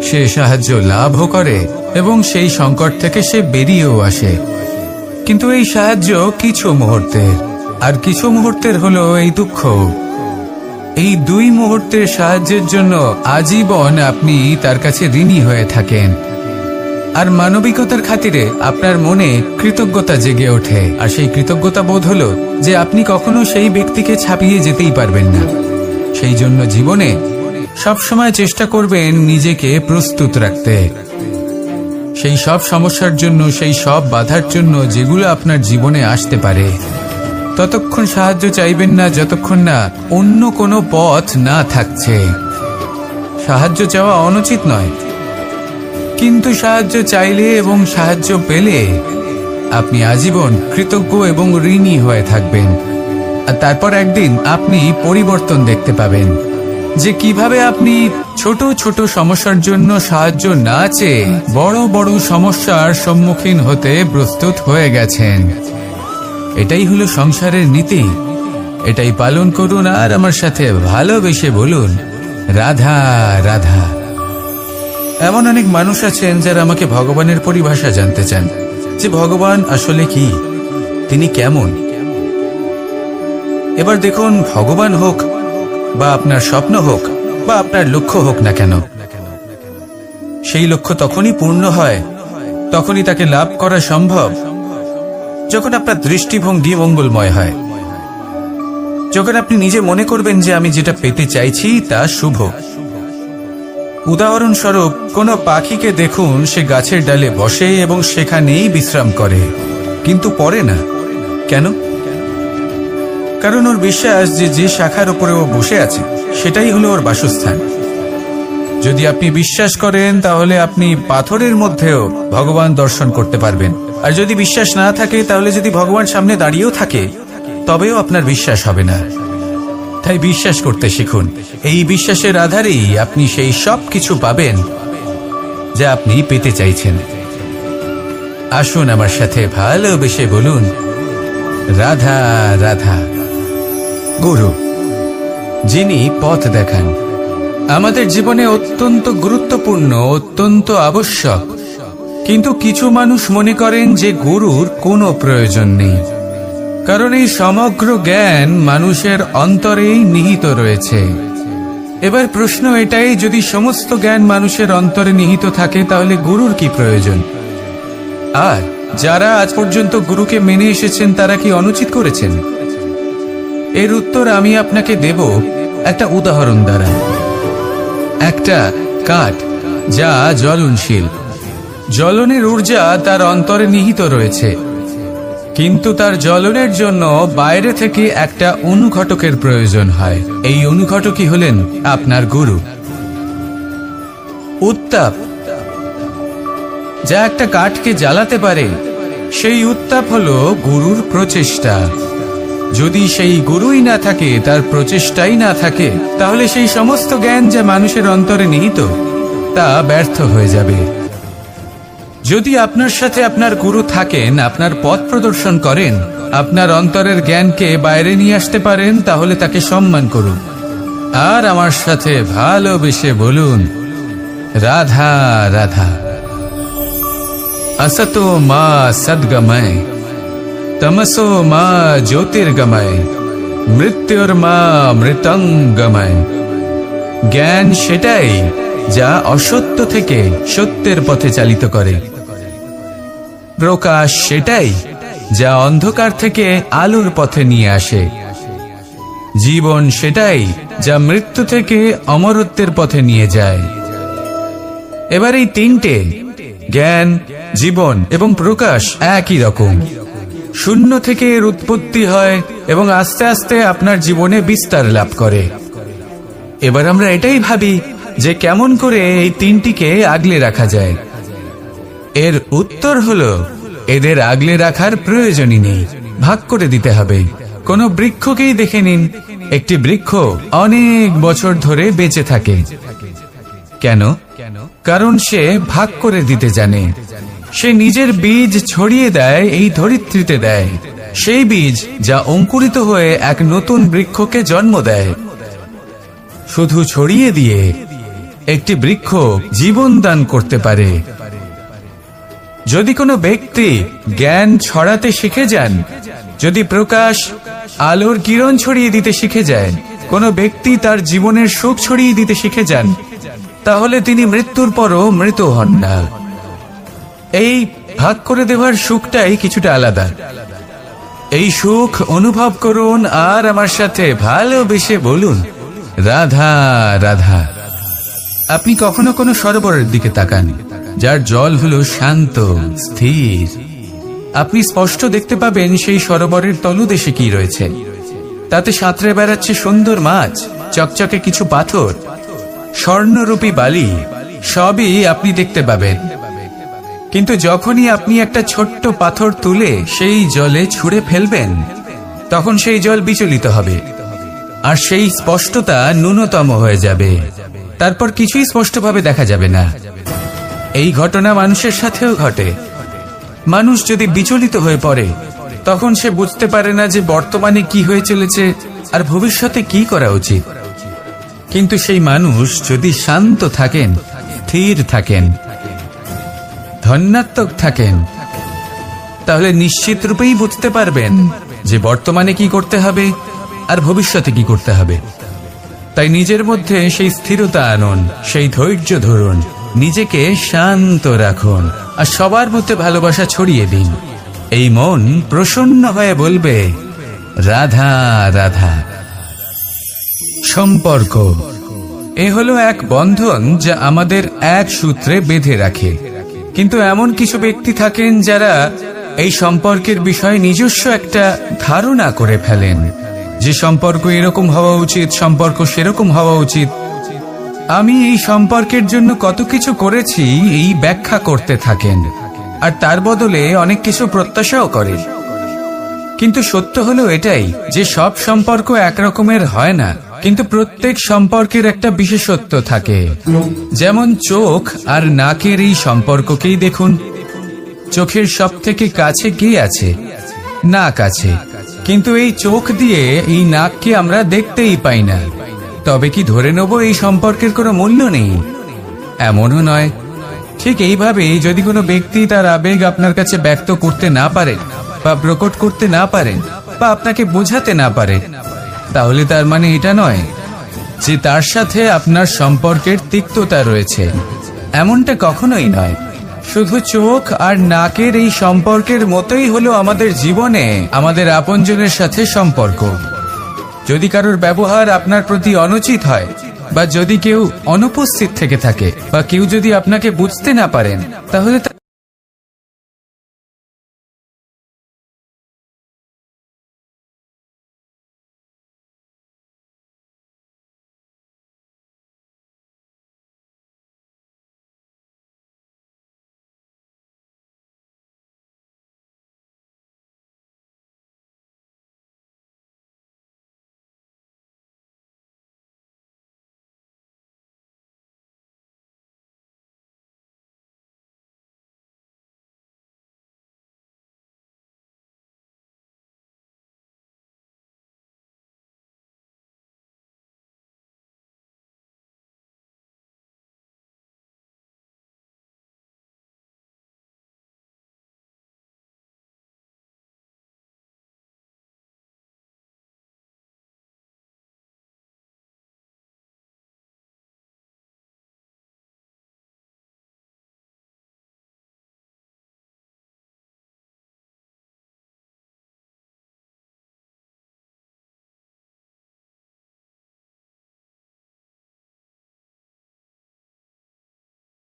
সে সাহায্য লাভও করে এবং সেই সংকট থেকে সে বেরিয়েও আসে। কিন্তু এই সাহায্য কিছু মুহূর্তের, আর কিছু মুহূর্তের হলো এই দুঃখ। এই 2 মুহূর্তের সাহায্যের জন্য আজীবন আপনি তার কাছে ঋণী হয়ে থাকেন। আর মানবিকতার খাতিরে আপনার মনে কৃতজ্ঞতা জেগে ওঠে। আর সেই কৃতজ্ঞতা বোধ হলো যে আপনি কখনো সেই ব্যক্তিকে ছাপিয়ে যেতেই পারবেন না। সেই জন্য জীবনে সবসময় চেষ্টা করবেন নিজেকে প্রস্তুত রাখতে, সেই সব সমস্যার জন্য, সেই সব বাধার জন্য যেগুলো আপনার জীবনে আসতে পারে। ততক্ষণ সাহায্য চাইবেন না যতক্ষণ না অন্য কোনো পথ না থাকছে। সাহায্য চাওয়া অনুচিত নয়, কিন্তু সাহায্য চাইলে এবং সাহায্য পেলে আপনি আজীবন কৃতজ্ঞ এবং ঋণী হয়ে থাকবেন। আর তারপর একদিন আপনি পরিবর্তন দেখতে পাবেন যে কিভাবে আপনি ছোট ছোট সমস্যার জন্য সাহায্য না চেয়ে বড় বড় সমস্যার সম্মুখীন হতে প্রস্তুত হয়ে গেছেন। এটাই হলো সংসারের নীতি। এটাই পালন করুন আর আমার সাথে ভালোবেসে বলুন, রাধা রাধা। এমন অনেক মানুষ আছেন যারা আমাকে ভগবানের পরিভাষা জানতে চান, যে ভগবান আসলে কি, তিনি কেমন। এবার দেখুন, ভগবান হোক বা আপনার স্বপ্ন হোক বা আপনার লক্ষ্য হোক না কেন, সেই লক্ষ্য তখনই পূর্ণ হয়, তখনই তাকে লাভ করা সম্ভব যখন আপনার দৃষ্টিভঙ্গি মঙ্গলময় হয়। যখন আপনি নিজে মনে করবেন যে আমি যেটা পেতে চাইছি তা শুভ। উদাহরণস্বরূপ, কোনো পাখিকে দেখুন, সে গাছের ডালে বসে এবং সেখানেই বিশ্রাম করে, কিন্তু পড়ে না। কেন? কারণ ওর বিশ্বাস যে যে শাখার উপরে ও বসে আছে সেটাই হলো ওর বাসস্থান। যদি আপনি বিশ্বাস করেন তাহলে আপনি পাথরের মধ্যেও ভগবান দর্শন করতে পারবেন। আর যদি বিশ্বাস না থাকে, তাহলে যদি ভগবান সামনে দাঁড়িয়েও থাকে তবেও আপনার বিশ্বাস হবে না। তাই বিশ্বাস করতে শিখুন। এই বিশ্বাসের আধারেই আপনি সেই সব কিছু পাবেন যা আপনি পেতে চাইছেন। আসুন আমার সাথে ভালোবেসে বলুন, রাধা রাধা। গুরু, যিনি পথ দেখান, আমাদের জীবনে অত্যন্ত গুরুত্বপূর্ণ, অত্যন্ত আবশ্যক। কিন্তু কিছু মানুষ মনে করেন যে গুরুর কোনো প্রয়োজন নেই, কারণ এই সমগ্র জ্ঞান মানুষের অন্তরেই নিহিত রয়েছে। এবার প্রশ্ন এটাই, যদি সমস্ত জ্ঞান মানুষের অন্তরে নিহিত থাকে তাহলে গুরুর কি প্রয়োজন? আর যারা আজ পর্যন্ত গুরুকে মেনে এসেছেন তারা কি অনুচিত করেছেন? এর উত্তর আমি আপনাকে দেব একটা উদাহরণ দ্বারা। একটা কাঠ যা জ্বলনশীল, জ্বলনের ঊর্জা তার অন্তরে নিহিত রয়েছে, কিন্তু তার জ্বলনের জন্য বাইরে থেকে একটা অনুঘটকের প্রয়োজন হয়। এই অনুঘটকই হলেন আপনার গুরু। উত্তাপ যা একটা কাঠকে জ্বালাতে পারে, সেই উত্তাপ হলো গুরুর প্রচেষ্টা। যদি সেই গুরুই না থাকে, তার প্রচেষ্টাই না থাকে, তাহলে সেই সমস্ত জ্ঞান যা মানুষের অন্তরে নিহিত তা ব্যর্থ হয়ে যাবে। যদি আপনার সাথে আপনার গুরু থাকেন, আপনার পথ প্রদর্শন করেন, আপনার অন্তরের জ্ঞানকে বাইরে নিয়ে আসতে পারেন, তাহলে তাকে সম্মান করুন আর আমার সাথে ভালোবেসে বলুন, রাধা রাধা। असतो मा सद्गमय, तमसो मा ज्योतिर्गमय, मृत्युर्मा मृतंगमय। জ্ঞান সেটাই যা অসত্য থেকে সত্যের পথে চালিত করে। প্রকাশ সেটাই যা অন্ধকার থেকে আলোর পথে নিয়ে আসে। জীবন সেটাই যা মৃত্যু থেকে অমরত্বের পথে নিয়ে যায়। এবার এই তিনটে, জ্ঞান, জীবন এবং প্রকাশ, একই রকম। শূন্য থেকে এর উৎপত্তি হয় এবং আস্তে আস্তে আপনার জীবনে বিস্তার লাভ করে। এবার আমরা এটাই ভাবি যে কেমন করে এই তিনটিকে আগলে রাখা যায়। এর উত্তর হলো, এদের আগলে রাখার প্রয়োজনই নেই, ভাগ করে দিতে হবে। কোনো বৃক্ষকেই দেখে নিন, একটি বৃক্ষ অনেক বছর ধরে বেঁচে থাকে। কেন? কারণ সে ভাগ করে দিতে জানে। সে নিজের বীজ ছড়িয়ে দেয়, এই ধরিত্রীতে দেয়, সেই বীজ যা অঙ্কুরিত হয়ে এক নতুন বৃক্ষকে জন্ম দেয়। শুধু ছড়িয়ে দিয়ে একটি বৃক্ষ জীবন দান করতে পারে। যদি কোনো ব্যক্তি জ্ঞান ছড়াতে শিখে যান, যদি প্রকাশ, আলোর কিরণ ছড়িয়ে দিতে শিখে যায়, কোনো ব্যক্তি তার জীবনের সুখ ছড়িয়ে দিতে শিখে যান, তাহলে তিনি মৃত্যুর পরও মৃত হন না। এই ভাগ করে দেওয়ার সুখটাই কিছুটা আলাদা। এই সুখ অনুভব করুন আর আমার সাথে ভালোবেসে বলুন, রাধা রাধা। আপনি কখনো কোনো সরোবরের দিকে তাকান, যার জল হলো শান্ত, স্থির। আপনি স্পষ্ট দেখতে পাবেন সেই সরোবরের তলদেশে কি রয়েছে। তাতে সাঁতরে বেড়াচ্ছে সুন্দর মাছ, চকচকে কিছু পাথর, স্বর্ণরূপী বালি, সবই আপনি দেখতে পাবেন। কিন্তু যখনই আপনি একটা ছোট্ট পাথর তুলে সেই জলে ছুঁড়ে ফেলবেন, তখন সেই জল বিচলিত হবে আর সেই স্পষ্টতা ন্যূনতম হয়ে যাবে। তারপর কিছুই স্পষ্টভাবে দেখা যাবে না। এই ঘটনা মানুষের সাথেও ঘটে। মানুষ যদি বিচলিত হয়ে পড়ে, তখন সে বুঝতে পারে না যে বর্তমানে কি হয়ে চলেছে আর ভবিষ্যতে কি করা উচিত। কিন্তু সেই মানুষ যদি শান্ত থাকেন, স্থির থাকেন, ধন্যাত্মক থাকেন, তাহলে নিশ্চিত রূপেই বুঝতে পারবেন যে বর্তমানে কি করতে হবে আর ভবিষ্যতে কি করতে হবে। তাই নিজের মধ্যে সেই স্থিরতা আনুন, সেই ধৈর্য ধরুন, নিজেকে শান্ত রাখুন আর সবার মধ্যে ভালোবাসা ছড়িয়ে দিন। এই মন প্রসন্ন হয়ে বলবে, রাধা রাধা। সম্পর্ক এ হলো এক বন্ধন যা আমাদের এক সূত্রে বেঁধে রাখে। কিন্তু এমন কিছু ব্যক্তি থাকেন যারা এই সম্পর্কের বিষয়ে নিজস্ব একটা ধারণা করে ফেলেন যে সম্পর্ক এরকম হওয়া উচিত, সম্পর্ক সেরকম হওয়া উচিত। আমি এই সম্পর্কের জন্য কত কিছু করেছি এই ব্যাখ্যা করতে থাকেন আর তার বদলে অনেক কিছু প্রত্যাশাও করেন। কিন্তু সত্য হলো এটাই যে সব সম্পর্ক একরকমের হয় না, কিন্তু প্রত্যেক সম্পর্কের একটা বিশেষত্ব থাকে। যেমন চোখ আর নাকের এই সম্পর্ককেই দেখুন। চোখের সব থেকে কাছে কে আছে? নাক আছে। কিন্তু এই চোখ দিয়ে এই নাককে আমরা দেখতেই পাই না। তবে কি ধরে নেব এই সম্পর্কের কোনো মূল্য নেই? এমনও নয়। ঠিক এইভাবে যদি কোনো ব্যক্তি তার আবেগ আপনার কাছে ব্যক্ত করতে না পারে বা প্রকট করতে না পারেন বা আপনাকে বোঝাতে না পারে, তাহলে তার মানে এটা নয় যে তার সাথে আপনার সম্পর্কের তিক্ততা রয়েছে। এমনটা কখনোই নয়। শুধু চোখ আর নাকের এই সম্পর্কের মতোই হলো আমাদের জীবনে আমাদের আপনজনের সাথে সম্পর্ক। যদি কারোর ব্যবহার আপনার প্রতি অনুচিত হয় বা যদি কেউ অনুপস্থিত থেকে থাকে বা কেউ যদি আপনাকে বুঝতে না পারেন, তাহলে